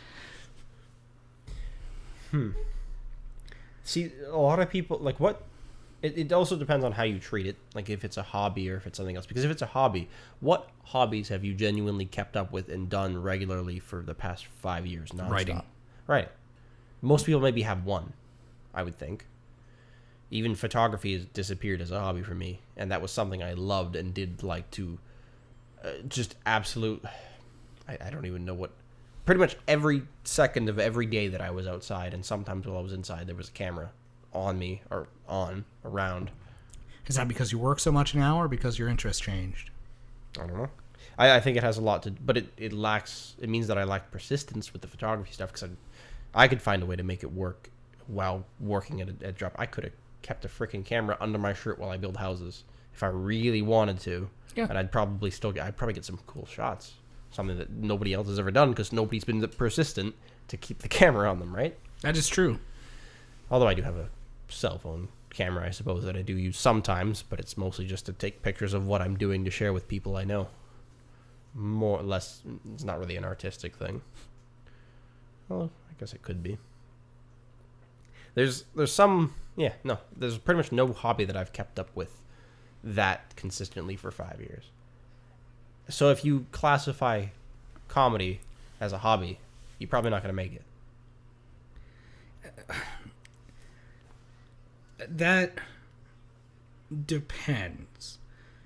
See, a lot of people, like, what... It also depends on how you treat it, like if it's a hobby or if it's something else. Because if it's a hobby, what hobbies have you genuinely kept up with and done regularly for the past 5 years? Nonstop? Writing. Right. Most people maybe have one, I would think. Even photography has disappeared as a hobby for me, and that was something I loved and did like to just absolute... I don't even know what... Pretty much every second of every day that I was outside, and sometimes while I was inside, there was a camera on me, or around. Is that because you work so much now or because your interest changed? I don't know. I think it has a lot to, but it lacks. It means that I lack persistence with the photography stuff because I could find a way to make it work while working at a job. I could have kept a freaking camera under my shirt while I build houses if I really wanted to. Yeah. And I'd probably get some cool shots. Something that nobody else has ever done because nobody's been persistent to keep the camera on them, right? That is true. Although I do have a cell phone camera, I suppose, that I do use sometimes, but it's mostly just to take pictures of what I'm doing to share with people I know. More or less, it's not really an artistic thing. Well, I guess it could be. There's pretty much no hobby that I've kept up with that consistently for 5 years. So if you classify comedy as a hobby, you're probably not going to make it. That depends,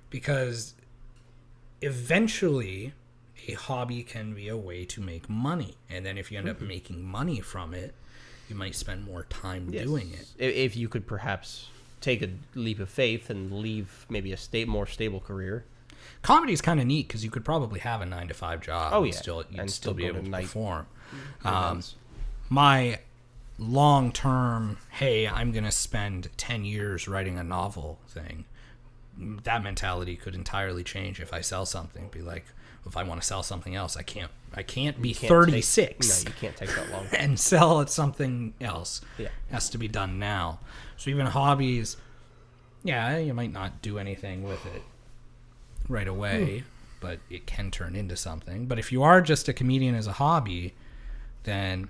because eventually a hobby can be a way to make money, and then if you end up making money from it, you might spend more time doing it. If you could perhaps take a leap of faith and leave maybe a more stable career. Comedy is kind of neat because you could probably have a 9-to-5 job. Oh, yeah. You'd still be able to perform. Events. My long-term, hey, I'm going to spend 10 years writing a novel thing, that mentality could entirely change if I sell something. Be like, if I want to sell something else, I can't be 36. No, you can't take that long. And sell something else. Yeah. It has to be done now. So even hobbies, yeah, you might not do anything with it right away, but it can turn into something. But if you are just a comedian as a hobby, then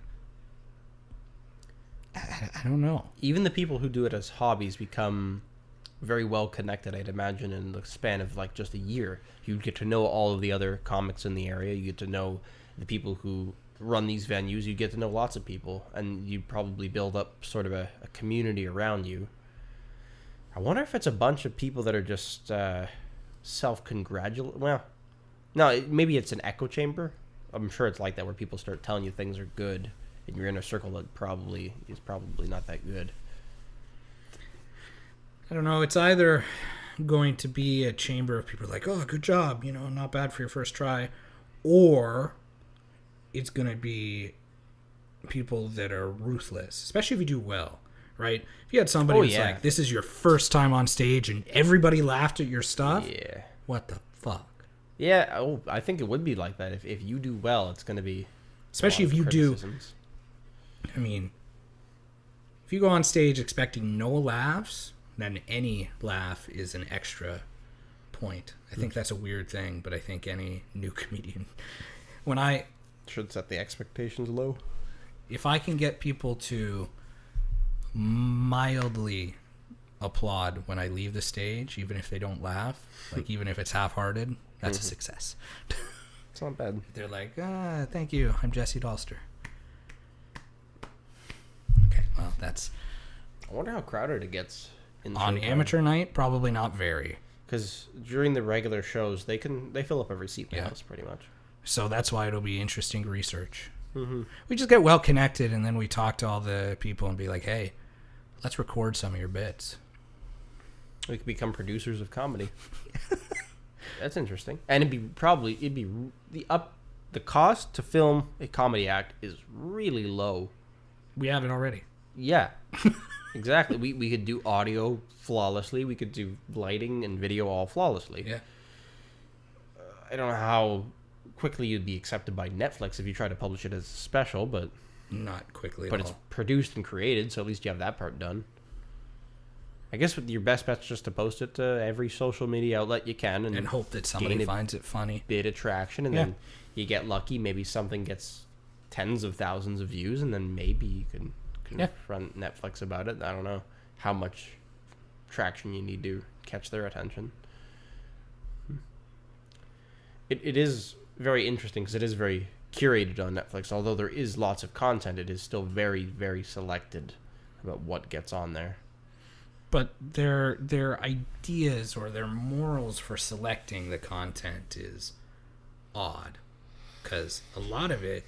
I don't know. Even the people who do it as hobbies become very well connected, I'd imagine, in the span of like just a year. You get to know all of the other comics in the area. You get to know the people who run these venues. You get to know lots of people, and you probably build up sort of a community around you. I wonder if it's a bunch of people that are just self-congratulate. Well, no, maybe it's an echo chamber. I'm sure it's like that, where people start telling you things are good, and you're in a circle that is probably not that good. I don't know. It's either going to be a chamber of people like, oh, good job, not bad for your first try, or it's going to be people that are ruthless, especially if you do well, right? If you had somebody who's like, this is your first time on stage and everybody laughed at your stuff, what the fuck? Yeah, I think it would be like that. If you do well, it's going to be... Especially if you do... I mean, if you go on stage expecting no laughs, then any laugh is an extra point. I think that's a weird thing, but I think any new comedian... should set the expectations low. If I can get people to mildly applaud when I leave the stage, even if they don't laugh, like even if it's half-hearted, that's a success. It's not bad. They're like, thank you, I'm Jesse Dolster. Okay, well, that's... I wonder how crowded it gets. On amateur night, probably not very. Because during the regular shows, they fill up every seat in the house, pretty much. So that's why it'll be interesting to research. Mm-hmm. We just get well connected, and then we talk to all the people and be like, hey, let's record some of your bits. We could become producers of comedy. That's interesting. And the cost to film a comedy act is really low. We have it already. Yeah, exactly. We could do audio flawlessly. We could do lighting and video all flawlessly. Yeah. I don't know how quickly you'd be accepted by Netflix if you try to publish it as a special, but not quickly. But it's produced and created, so at least you have that part done. I guess with your best bet's just to post it to every social media outlet you can, and hope that somebody finds it funny. Bit of traction, and then you get lucky. Maybe something gets tens of thousands of views, and then maybe you can confront Netflix about it. I don't know how much traction you need to catch their attention. It is very interesting because it is very curated on Netflix. Although there is lots of content, it is still very, very selected about what gets on there. But their ideas or their morals for selecting the content is odd, because a lot of it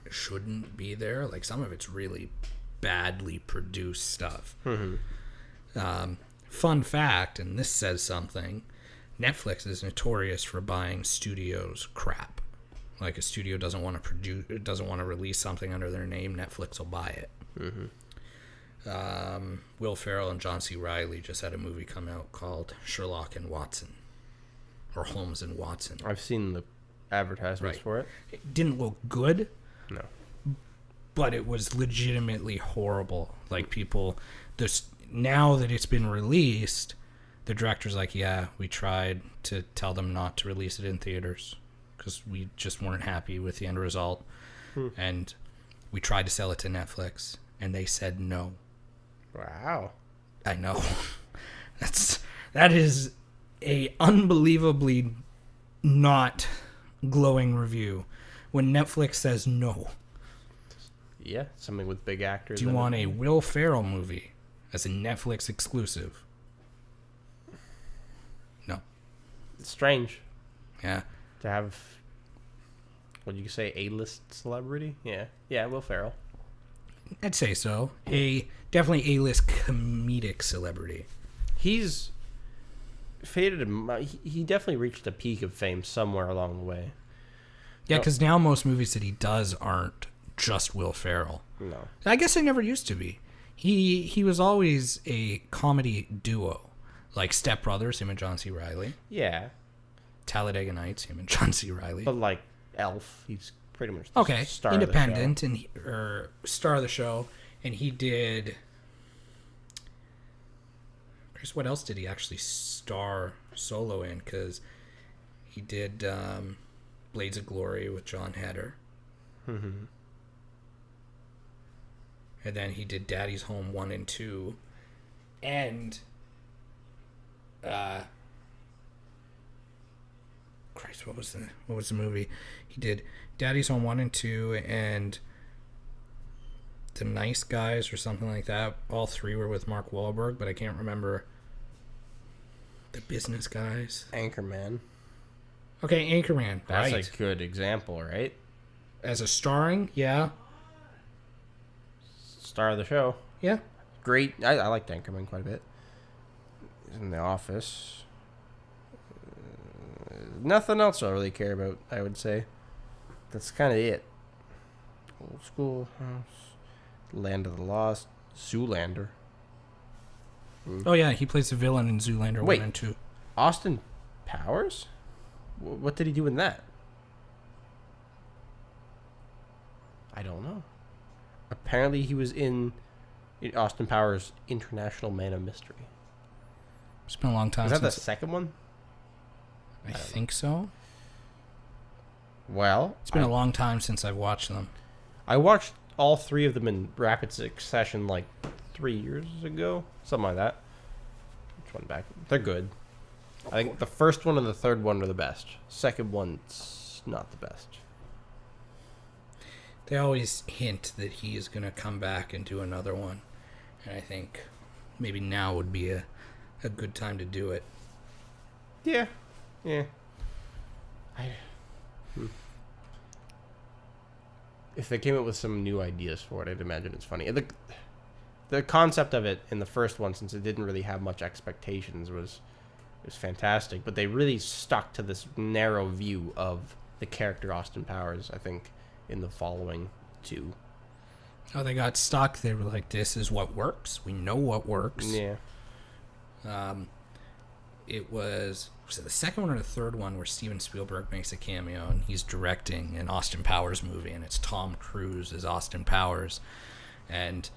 shouldn't be there. Like some of it's really badly produced stuff. Mm-hmm. Fun fact, and this says something, Netflix is notorious for buying studios crap. Like a studio doesn't want to release something under their name, Netflix will buy it. Will Ferrell and John C. Reilly just had a movie come out called Sherlock and Watson, or Holmes and Watson. I've seen the advertisements for it. It didn't look good. No. But it was legitimately horrible. Like now that it's been released, the director's like, yeah, we tried to tell them not to release it in theaters because we just weren't happy with the end result. And we tried to sell it to Netflix, and they said no. Wow. I know. That is a unbelievably not glowing review when Netflix says no. Yeah, something with big actors. Do you want a Will Ferrell movie as a Netflix exclusive? No. It's strange. Yeah. To have, what you could say, A-list celebrity? Yeah, Will Ferrell. I'd say so. Definitely A-list comedic celebrity. He's faded. He definitely reached a peak of fame somewhere along the way. Yeah, because now most movies that he does aren't just Will Ferrell. No. I guess they never used to be. He was always a comedy duo. Like Step Brothers, him and John C. Reilly. Yeah. Talladega Nights, him and John C. Reilly. But like Elf, he's pretty much the star independent of the show. or star of the show, and he did. Chris, what else did he actually star solo in? Because he did Blades of Glory with John Heder, and then he did Daddy's Home 1 and 2, and Christ, what was the movie? He did Daddy's Home 1 and 2 and The Nice Guys or something like that. All three were with Mark Wahlberg, but I can't remember The Business Guys. Anchorman. Okay, Anchorman. That's right. a good example, right? As a starring, yeah. Star of the show. Yeah. Great. I liked Anchorman quite a bit. He's in The Office. Nothing else I really care about, I would say. That's kind of it. Old School House. Land of the Lost. Zoolander. Oh, yeah, he plays the villain in Zoolander 1 and 2. Austin Powers? What did he do in that? I don't know. Apparently he was in Austin Powers' International Man of Mystery. It's been a long time Is that the since... second one? I think so. Well, It's been a long time since I've watched them. I watched all three of them in rapid succession like 3 years ago. Something like that. Which one back? They're good. I think the first one and the third one are the best. Second one's not the best. They always hint that he is going to come back and do another one. And I think maybe now would be a good time to do it. Yeah. If they came up with some new ideas for it, I'd imagine it's funny. The concept of it in the first one, since it didn't really have much expectations, was fantastic. But they really stuck to this narrow view of the character Austin Powers, I think, in the following two. Oh, they got stuck. They were like, this is what works. We know what works. Yeah. It was it the second one or the third one where Steven Spielberg makes a cameo and he's directing an Austin Powers movie, and it's Tom Cruise as Austin Powers. And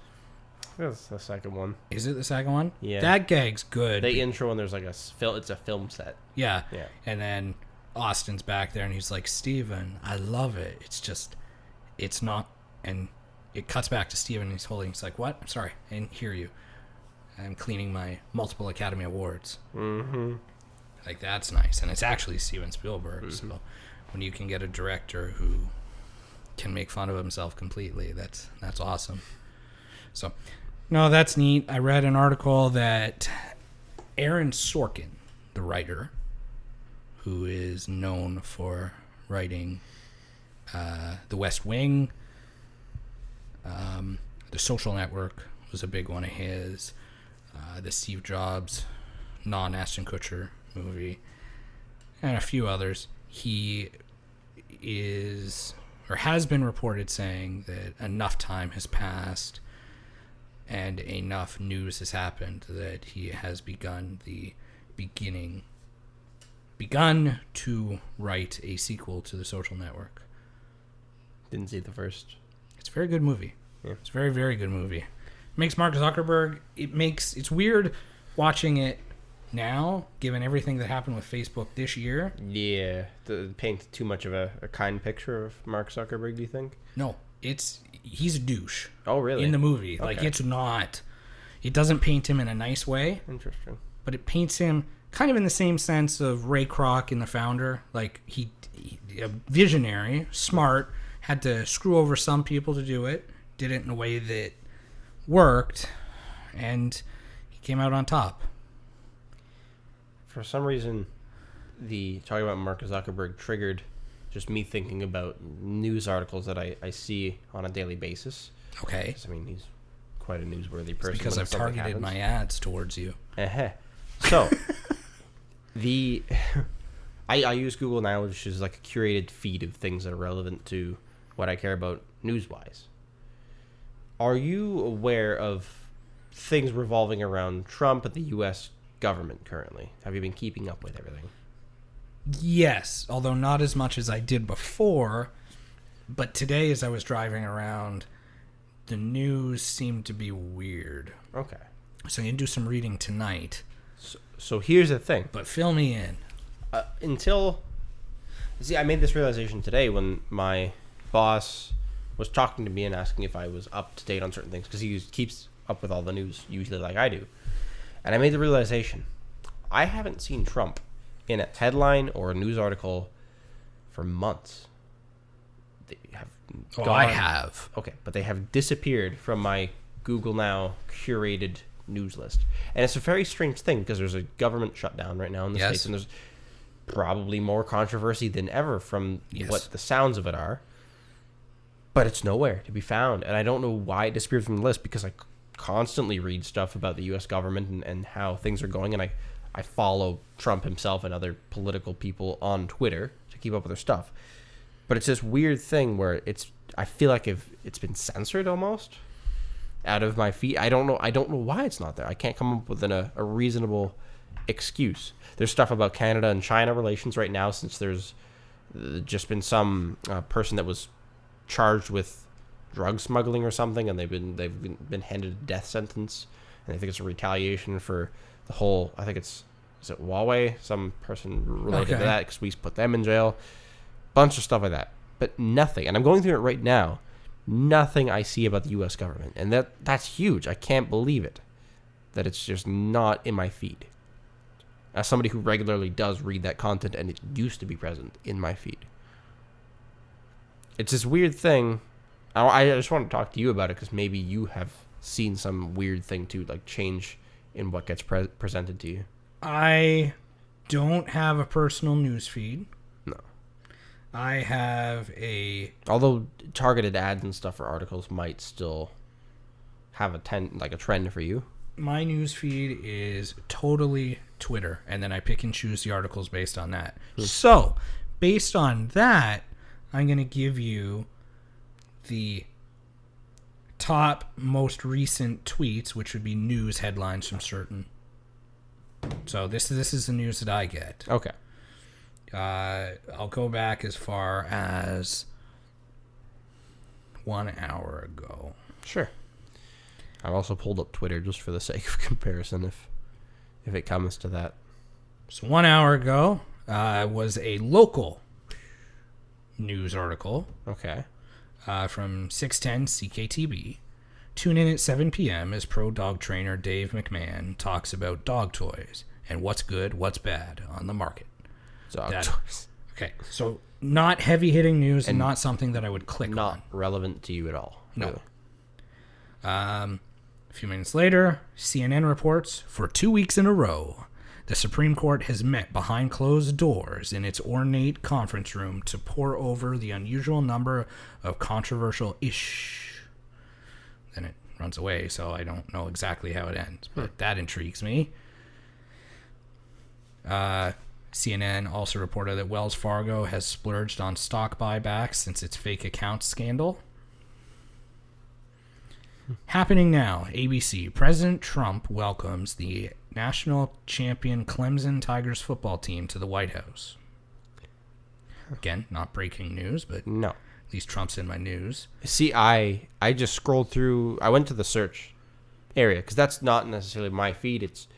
That's the second one. is it the second one? Yeah. That gag's good. They intro and there's like it's a film set. Yeah. Yeah. And then Austin's back there and he's like, Steven, I love it. It's not. And it cuts back to Steven and he's like, what? I'm sorry. I didn't hear you. I'm cleaning my multiple Academy Awards. Mm-hmm. Like, that's nice. And it's actually Steven Spielberg. Mm-hmm. So when you can get a director who can make fun of himself completely, that's awesome. So, no, that's neat. I read an article that Aaron Sorkin, the writer, who is known for writing The West Wing, The Social Network was a big one of his. the Steve Jobs non-Ashton Kutcher movie, and a few others. He is, or has been reported saying that enough time has passed and enough news has happened that he has begun to write a sequel to The Social Network. Didn't see the first. It's a very good movie. Yeah. It's a very, very good movie. Makes Mark Zuckerberg, it's weird watching it now, given everything that happened with Facebook this year. Yeah. Paint too much of a kind picture of Mark Zuckerberg, do you think? No, he's a douche. Oh, really? In the movie. Okay. Like, it doesn't paint him in a nice way, Interesting. but it paints him kind of in the same sense of Ray Kroc in The Founder. Like, he a visionary, smart, had to screw over some people to do it, did it in a way that worked, and he came out on top. For some reason, talking about Mark Zuckerberg triggered just me thinking about news articles that I see on a daily basis. Okay. I mean, he's quite a newsworthy person. Because I've targeted my ads towards you. So, I use Google now, which is like a curated feed of things that are relevant to what I care about news-wise. Are you aware of things revolving around Trump and the U.S. government currently? Have you been keeping up with everything? Yes, although not as much as I did before. But today, as I was driving around, the news seemed to be weird. Okay. So I'm going to do some reading tonight. So here's the thing. But fill me in. I made this realization today when my boss was talking to me and asking if I was up to date on certain things, because he keeps up with all the news usually like I do. And I made the realization, I haven't seen Trump in a headline or a news article for months. They have gone. I have. Okay, but they have disappeared from my Google Now curated news list. And it's a very strange thing because there's a government shutdown right now in the States, and there's probably more controversy than ever from what the sounds of it are. But it's nowhere to be found. And I don't know why it disappeared from the list, because I constantly read stuff about the U.S. government and how things are going. And I follow Trump himself and other political people on Twitter to keep up with their stuff. But it's this weird thing where I feel like it's been censored almost out of my feed. I don't know why it's not there. I can't come up with a reasonable excuse. There's stuff about Canada and China relations right now, since there's just been some person that was charged with drug smuggling or something, and they've been handed a death sentence, and I think it's a retaliation for the whole. I think is it Huawei, some person related to that, because we put them in jail. Bunch of stuff like that, but nothing. And I'm going through it right now. Nothing I see about the U.S. government, and that's huge. I can't believe it, that it's just not in my feed. As somebody who regularly does read that content, and it used to be present in my feed. It's this weird thing. I just want to talk to you about it, because maybe you have seen some weird thing too, like change in what gets presented to you. I don't have a personal news feed. No. I have although targeted ads and stuff for articles might still have a trend for you. My news feed is totally Twitter, and then I pick and choose the articles based on that. So, based on that, I'm going to give you the top most recent tweets, which would be news headlines from certain. So this is the news that I get. Okay. I'll go back as far as 1 hour ago. Sure. I've also pulled up Twitter just for the sake of comparison, if it comes to that. So 1 hour ago was a local news article. Okay. From 610 CKTB. Tune in at 7 p.m. as pro dog trainer Dave McMahon talks about dog toys and what's good, what's bad on the market. Dog toys. Okay, so not heavy-hitting news and not something that I would click on. Not relevant to you at all. No. Really. A few minutes later, CNN reports, for 2 weeks in a row, the Supreme Court has met behind closed doors in its ornate conference room to pore over the unusual number of controversial Then it runs away, so I don't know exactly how it ends. But that intrigues me. CNN also reported that Wells Fargo has splurged on stock buybacks since its fake account scandal. Happening now, ABC. President Trump welcomes the national champion Clemson Tigers football team to the White House. Again, not breaking news, but No. at least Trump's in my news. See, I just scrolled through. I went to the search area because that's not necessarily my feed. It's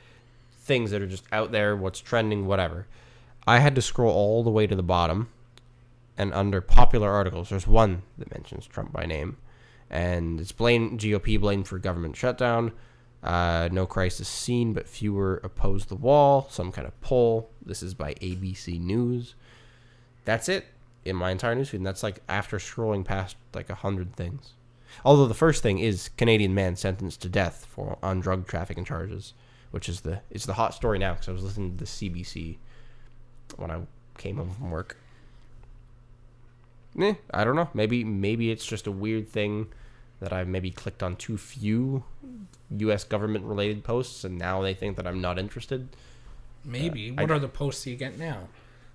things that are just out there, what's trending, whatever. I had to scroll all the way to the bottom, and under popular articles, there's one that mentions Trump by name, and it's GOP blamed for government shutdown. No crisis seen, but fewer oppose the wall. Some kind of poll. This is by ABC News. That's it in my entire newsfeed, and that's like after scrolling past like 100 things. Although the first thing is Canadian man sentenced to death on drug trafficking charges, which is the hot story now because I was listening to the CBC when I came home from work. I don't know. Maybe it's just a weird thing that I've maybe clicked on too few U.S. government related posts, and now they think that I'm not interested. Maybe. What are the posts you get now?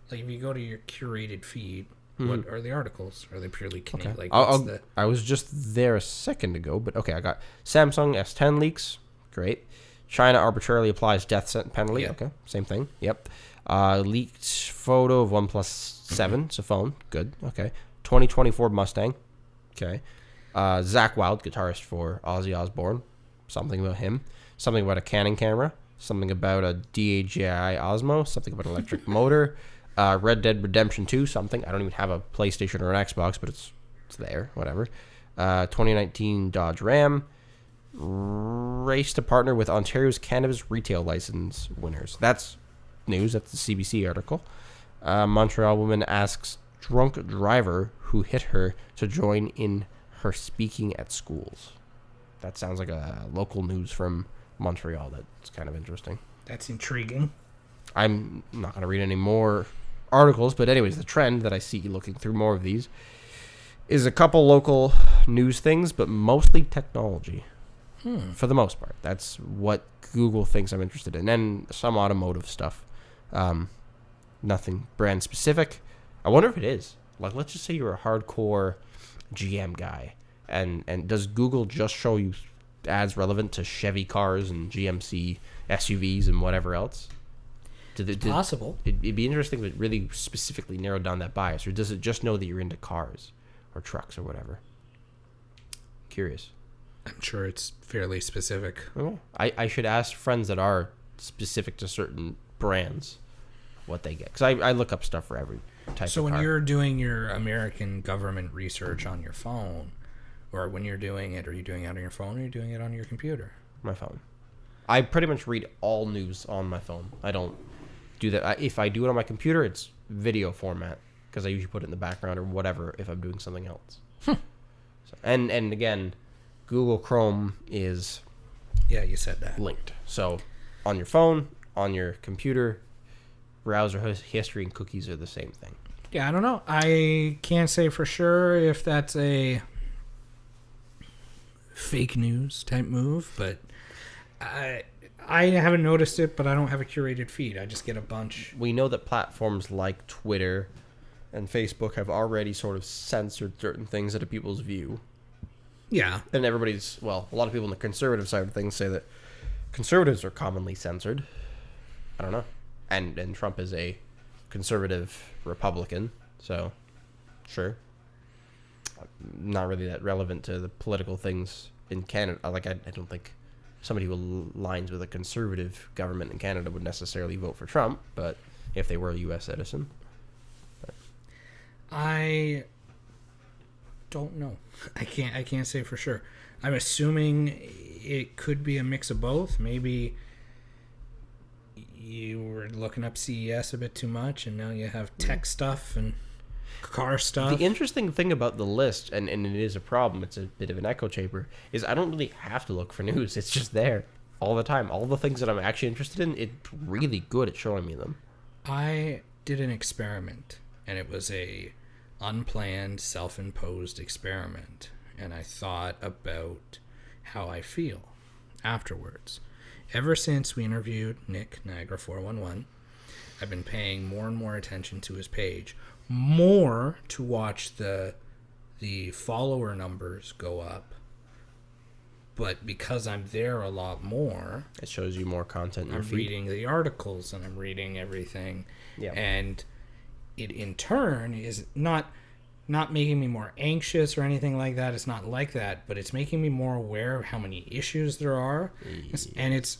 Like if you go to your curated feed, what are the articles? Are they purely Canadian? Okay. Like, I was just there a second ago, but okay, I got Samsung S10 leaks. Great. China arbitrarily applies death sentence penalty. Yeah. Okay, same thing. Yep. Leaked photo of OnePlus 7. It's a phone. Good. Okay. 2024 Mustang. Okay. Zach Wild, guitarist for Ozzy Osbourne. Something about him. Something about a Canon camera. Something about a DJI Osmo. Something about an electric motor. Red Dead Redemption 2. Something. I don't even have a PlayStation or an Xbox, but it's there. Whatever. 2019 Dodge Ram. Race to partner with Ontario's cannabis retail license winners. That's news. That's the CBC article. Montreal woman asks drunk driver who hit her to join in her speaking at schools. That sounds like a local news from Montreal. That's kind of interesting. that's intriguing. I'm not going to read any more articles, but anyways, the trend that I see looking through more of these is a couple local news things, but mostly technology. For the most part. That's what Google thinks I'm interested in. And some automotive stuff. Nothing brand specific. I wonder if it is. Like, let's just say you're a hardcore GM guy. And does Google just show you ads relevant to Chevy cars and GMC SUVs and whatever else? Possible. It'd be interesting if it really specifically narrowed down that bias. Or does it just know that you're into cars or trucks or whatever? Curious. I'm sure it's fairly specific. Oh, I should ask friends that are specific to certain brands what they get. Because I look up stuff for every type So of when car. you're doing your American government research on your phone, or when you're doing it, are you doing it on your phone or are you doing it on your computer? My phone. I pretty much read all news on my phone. I don't do that. If I do it on my computer, it's video format. Because I usually put it in the background or whatever if I'm doing something else. So, and again, Google Chrome is Yeah, you said that. linked. So on your phone, on your computer, browser history and cookies are the same thing. Yeah, I don't know. I can't say for sure if that's a fake news type move, but I haven't noticed it, but I don't have a curated feed. I just get a bunch. We know that platforms like Twitter and Facebook have already sort of censored certain things out of people's view. Yeah. And a lot of people on the conservative side of things say that conservatives are commonly censored. I don't know. And Trump is a conservative Republican, so sure. Not really that relevant to the political things in Canada. Like, I don't think somebody who aligns with a conservative government in Canada would necessarily vote for Trump, but if they were a U.S. citizen. I don't know. I can't say for sure. I'm assuming it could be a mix of both. Maybe you were looking up CES a bit too much, and now you have tech stuff and car stuff. The interesting thing about the list, and it is a problem, it's a bit of an echo chamber, is I don't really have to look for news. It's just there all the time. All the things that I'm actually interested in, it's really good at showing me them. I did an experiment, and it was a unplanned, self-imposed experiment. And I thought about how I feel afterwards. Ever since we interviewed Nick, Niagara 411, I've been paying more and more attention to his page. More to watch the follower numbers go up. But because I'm there a lot more, it shows you more content in your I'm feed. reading the articles and I'm reading everything. Yeah. And it in turn is not making me more anxious or anything like that. It's not like that, but it's making me more aware of how many issues there are. Yeah. And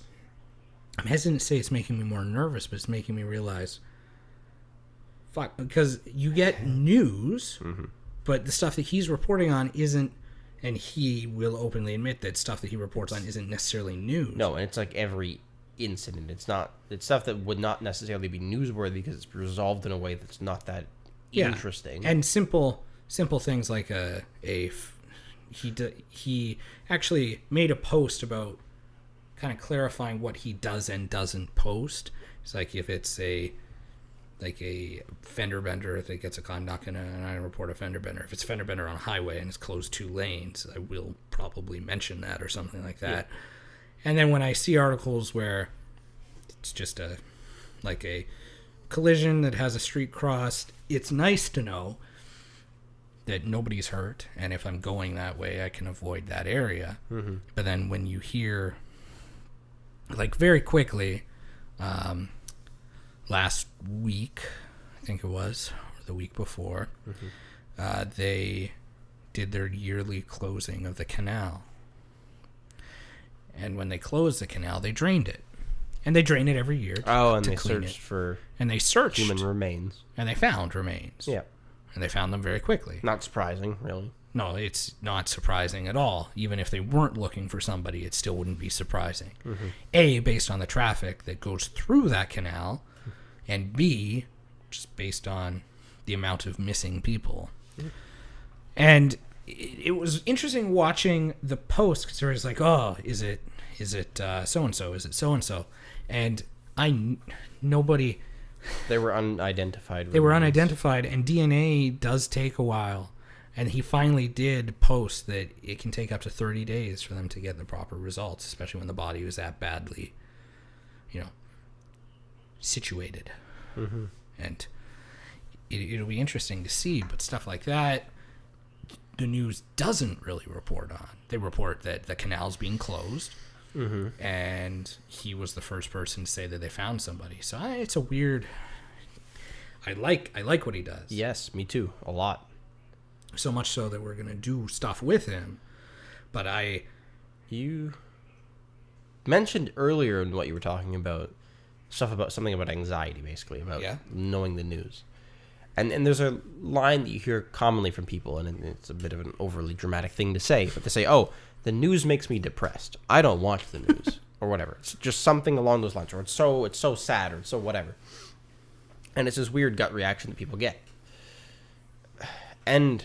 I'm hesitant to say it's making me more nervous, but it's making me realize, fuck, because you get news, but the stuff that he's reporting on isn't, and he will openly admit that stuff that he reports on isn't necessarily news. No, and it's like every incident. It's stuff that would not necessarily be newsworthy because it's resolved in a way that's not that interesting. And simple things like he actually made a post about kind of clarifying what he does and doesn't post. It's like if it's a fender bender that gets a car, I'm not going to report a fender bender. If it's a fender bender on a highway and it's closed 2 lanes, I will probably mention that or something like that. Yeah. And then when I see articles where it's just a collision that has a street crossed, it's nice to know that nobody's hurt, and if I'm going that way, I can avoid that area. But then when you hear, very quickly, last week, I think it was, or the week before, they did their yearly closing of the canal. And when they closed the canal, they drained it. And they drain it every year and they searched for human remains. And they found remains. Yeah. And they found them very quickly. Not surprising, really. No, it's not surprising at all. Even if they weren't looking for somebody, it still wouldn't be surprising. A, based on the traffic that goes through that canal, and B, just based on the amount of missing people. And it was interesting watching the post, because there was like, oh, is it so-and-so? Is it so-and-so? And nobody... They were unidentified. They were unidentified, and DNA does take a while. And he finally did post that it can take up to 30 days for them to get the proper results, especially when the body was that badly, situated. And it'll be interesting to see, but stuff like that, the news doesn't really report on. They report that the canal's being closed, and he was the first person to say that they found somebody. So it's a weird... I like what he does. Yes, me too. A lot. So much so that we're going to do stuff with him. But You mentioned earlier in what you were talking about, something about anxiety, basically, about knowing the news. And there's a line that you hear commonly from people, and it's a bit of an overly dramatic thing to say, but they say, oh, the news makes me depressed. I don't watch the news, or whatever. It's just something along those lines, or it's so sad, or it's so whatever. And it's this weird gut reaction that people get. And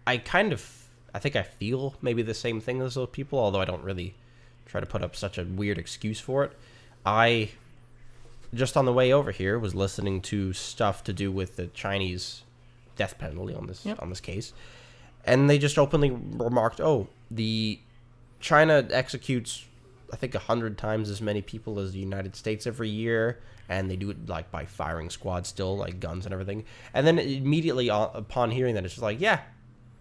I think I feel maybe the same thing as those people, although I don't really try to put up such a weird excuse for it. I, just on the way over here, was listening to stuff to do with the Chinese death penalty on this case. And they just openly remarked, the China executes, I think, 100 times as many people as the United States every year. And they do it by firing squads still, guns and everything. And then immediately upon hearing that, it's just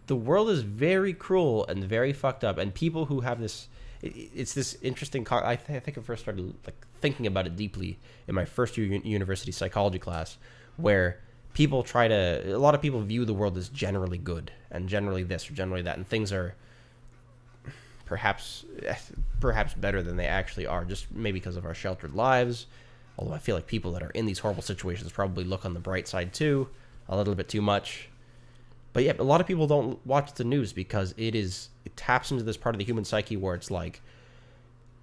the world is very cruel and very fucked up. And people who have this, it's this interesting, I think I first started thinking about it deeply in my first year university psychology class, where a lot of people view the world as generally good and generally this or generally that. And things are perhaps better than they actually are, just maybe because of our sheltered lives. Although I feel like people that are in these horrible situations probably look on the bright side too, a little bit too much. But yeah, a lot of people don't watch the news because it taps into this part of the human psyche where it's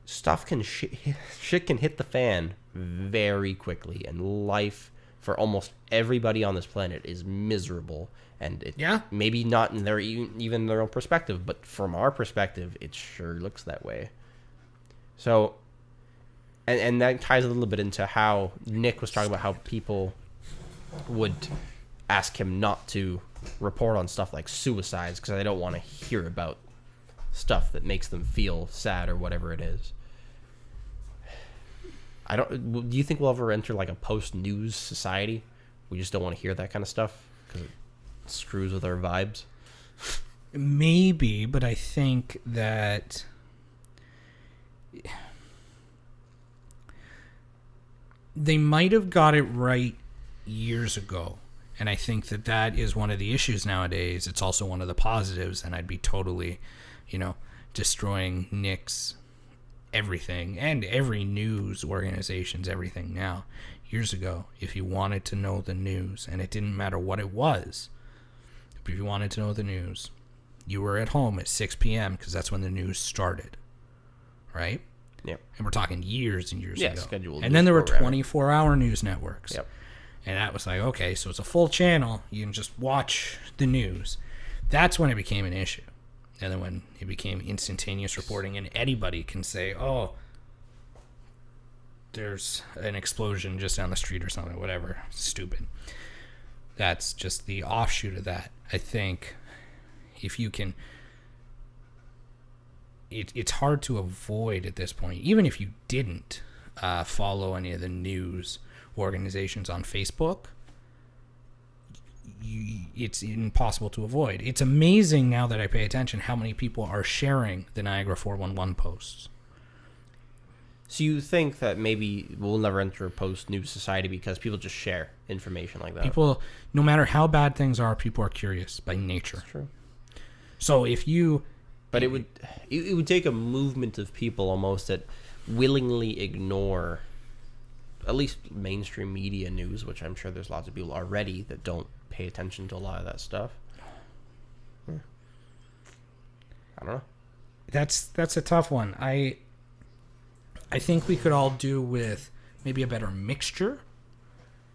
shit can hit the fan very quickly, and life for almost everybody on this planet is miserable. And maybe not in even their own perspective, but from our perspective, it sure looks that way. So... And that ties a little bit into how Nick was talking about how people would ask him not to report on stuff like suicides because they don't want to hear about stuff that makes them feel sad or whatever it is. Do you think we'll ever enter like a post-news society? We just don't want to hear that kind of stuff because it screws with our vibes. Maybe, but I think that they might have got it right years ago. And I think that that is one of the issues nowadays. It's also one of the positives, and I'd be totally, destroying Nick's everything and every news organization's everything now. Years ago, if you wanted to know the news, and it didn't matter what it was, but if you wanted to know the news, you were at home at 6 p.m. because that's when the news started, right? Yep. And we're talking years and years ago. Scheduled. And then there were 24-hour news networks. Yep. And that was like, okay, so it's a full channel. You can just watch the news. That's when it became an issue. And then when it became instantaneous reporting, and anybody can say, oh, there's an explosion just down the street or something, whatever. Stupid. That's just the offshoot of that. I think if you can... It's hard to avoid at this point. Even if you didn't follow any of the news organizations on Facebook, it's impossible to avoid. It's amazing now that I pay attention how many people are sharing the Niagara 411 posts. So you think that maybe we'll never enter a post-news society because people just share information like that? People, no matter how bad things are, people are curious by nature. That's true. So if you... But it would take a movement of people almost that willingly ignore at least mainstream media news, which I'm sure there's lots of people already that don't pay attention to a lot of that stuff. I don't know. That's a tough one. I think we could all do with maybe a better mixture.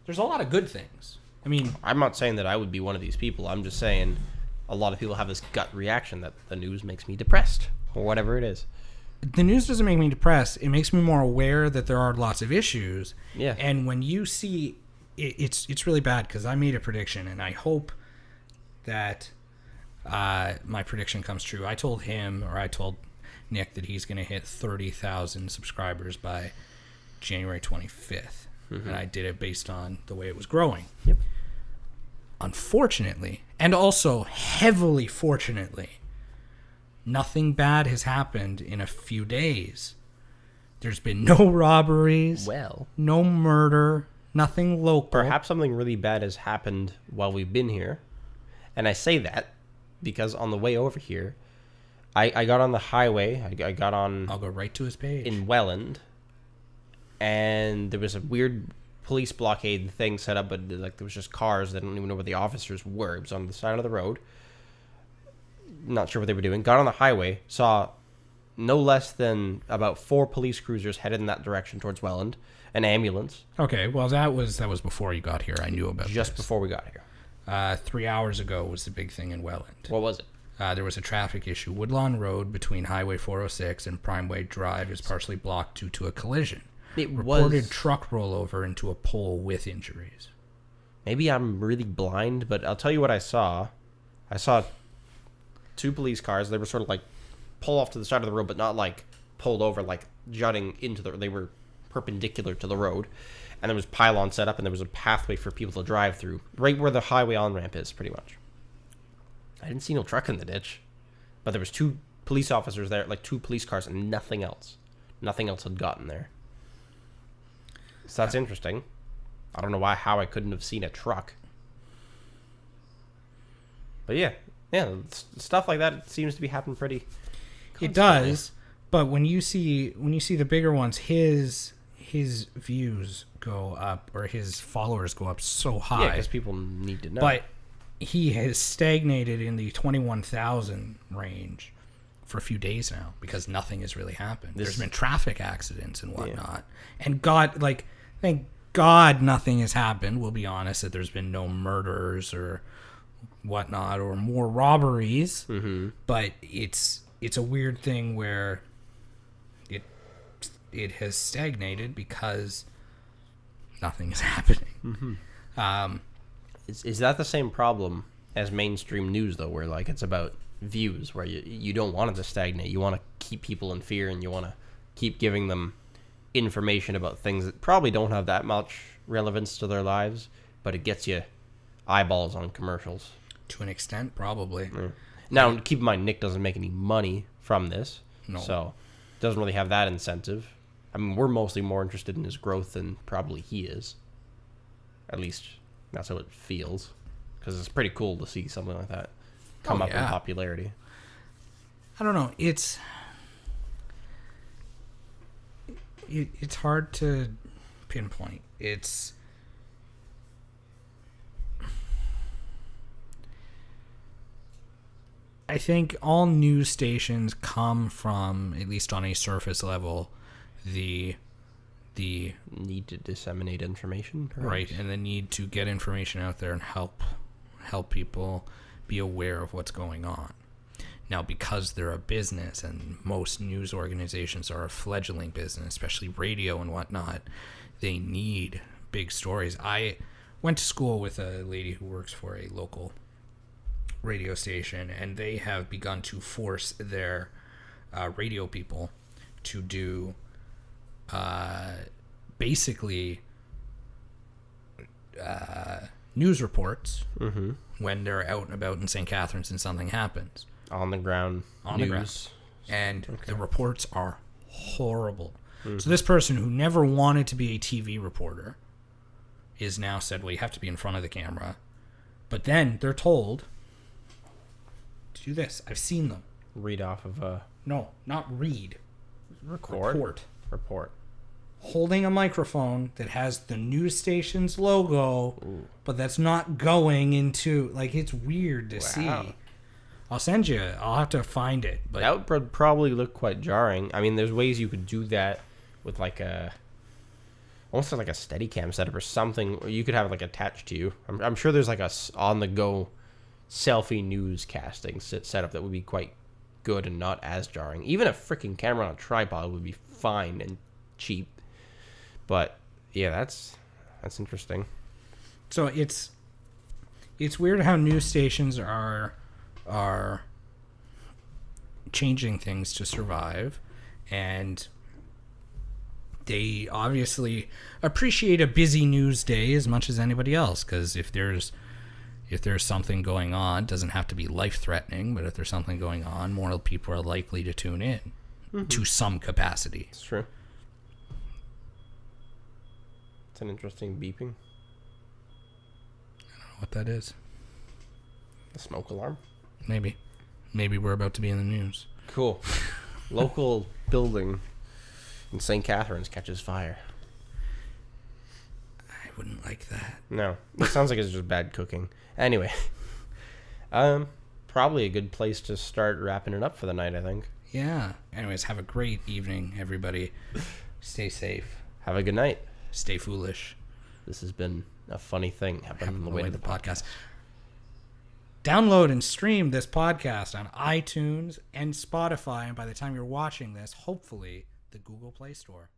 There's a lot of good things. I mean, I'm not saying that I would be one of these people. I'm just saying a lot of people have this gut reaction that the news makes me depressed or whatever it is. The news doesn't make me depressed. It makes me more aware that there are lots of issues. Yeah. And when you see it's really bad because I made a prediction, and I hope that my prediction comes true. I told Nick that he's going to hit 30,000 subscribers by January 25th. Mm-hmm. And I did it based on the way it was growing. Yep. Unfortunately, and also heavily fortunately, nothing bad has happened in a few days. There's been no robberies, no murder, nothing local. Perhaps something really bad has happened while we've been here. And I say that because on the way over here, I got on the highway. I got on... I'll go right to his page. In Welland. And there was a weird police blockade thing set up, but like there was just cars. I don't even know where the officers were. It was on the side of the road. Not sure what they were doing. Got on the highway, saw no less than about 4 police cruisers headed in that direction towards Welland, an ambulance. Okay, well that was before you got here. I knew about just before we got here. 3 hours ago was the big thing in Welland. What was it? There was a traffic issue. Woodlawn Road between Highway 406 and Primeway Drive is partially blocked due to a collision. Reported truck rollover into a pole with injuries. Maybe I'm really blind, but I'll tell you what I saw. I saw 2 police cars. They were sort of like pull off to the side of the road, but not like pulled over, like jutting into they were perpendicular to the road. And there was pylon set up, and there was a pathway for people to drive through, right where the highway on-ramp is, pretty much. I didn't see no truck in the ditch, but there was 2 police officers there, like 2 police cars, and nothing else. Nothing else had gotten there. So that's interesting. I don't know how I couldn't have seen a truck. But yeah, stuff like that seems to be happening pretty constantly. It does, but when you see the bigger ones, his views go up, or his followers go up so high. Yeah, because people need to know. But he has stagnated in the 21,000 range for a few days now because nothing has really happened. There's been traffic accidents and whatnot. Yeah. And thank God nothing has happened. We'll be honest that there's been no murders or whatnot or more robberies. Mm-hmm. But it's a weird thing where it has stagnated because nothing is happening. Mm-hmm. Is that the same problem as mainstream news, though, where like it's about views where you don't want it to stagnate. You want to keep people in fear, and you want to keep giving them information about things that probably don't have that much relevance to their lives, but it gets you eyeballs on commercials. To an extent, probably. Now, keep in mind, Nick doesn't make any money from this, No. so doesn't really have that incentive. I mean, we're mostly more interested in his growth than probably he is. At least that's how it feels, because it's pretty cool to see something like that come up in popularity. I don't know. It's hard to pinpoint. I think all news stations come from, at least on a surface level, the need to disseminate information, perhaps? Right, and the need to get information out there and help people be aware of what's going on. Now, because they're a business, and most news organizations are a fledgling business, especially radio and whatnot, they need big stories. I went to school with a lady who works for a local radio station, and they have begun to force their radio people to do basically news reports when they're out and about in St. Catharines and something happens. On the ground news. And the reports are horrible. So this person who never wanted to be a TV reporter is now said, well, you have to be in front of the camera. But then they're told to do this. I've seen them. Read off of a... No, not read. Report. Holding a microphone that has the news station's logo, but that's not going into... Like, it's weird to see. I'll send you. I'll have to find it. But that would probably look quite jarring. I mean, there's ways you could do that with like almost like a Steadicam setup or something, or you could have it like attached to you. I'm sure there's like a on-the-go selfie newscasting setup that would be quite good and not as jarring. Even a freaking camera on a tripod would be fine and cheap. But yeah, that's interesting. So it's weird how news stations are changing things to survive, and they obviously appreciate a busy news day as much as anybody else, because if there's something going on, it doesn't have to be life-threatening, but if there's something going on, more people are likely to tune in to some capacity. It's true. It's an interesting beeping. I don't know what that is. The smoke alarm? Maybe we're about to be in the news. Cool. Local building in St. Catharines catches fire. I wouldn't like that. No. It sounds like it's just bad cooking. Anyway. Probably a good place to start wrapping it up for the night, I think. Yeah. Anyways, have a great evening, everybody. Stay safe. Have a good night. Stay foolish. This has been a funny thing happening on the way to the podcast. Download and stream this podcast on iTunes and Spotify, and by the time you're watching this, hopefully the Google Play Store.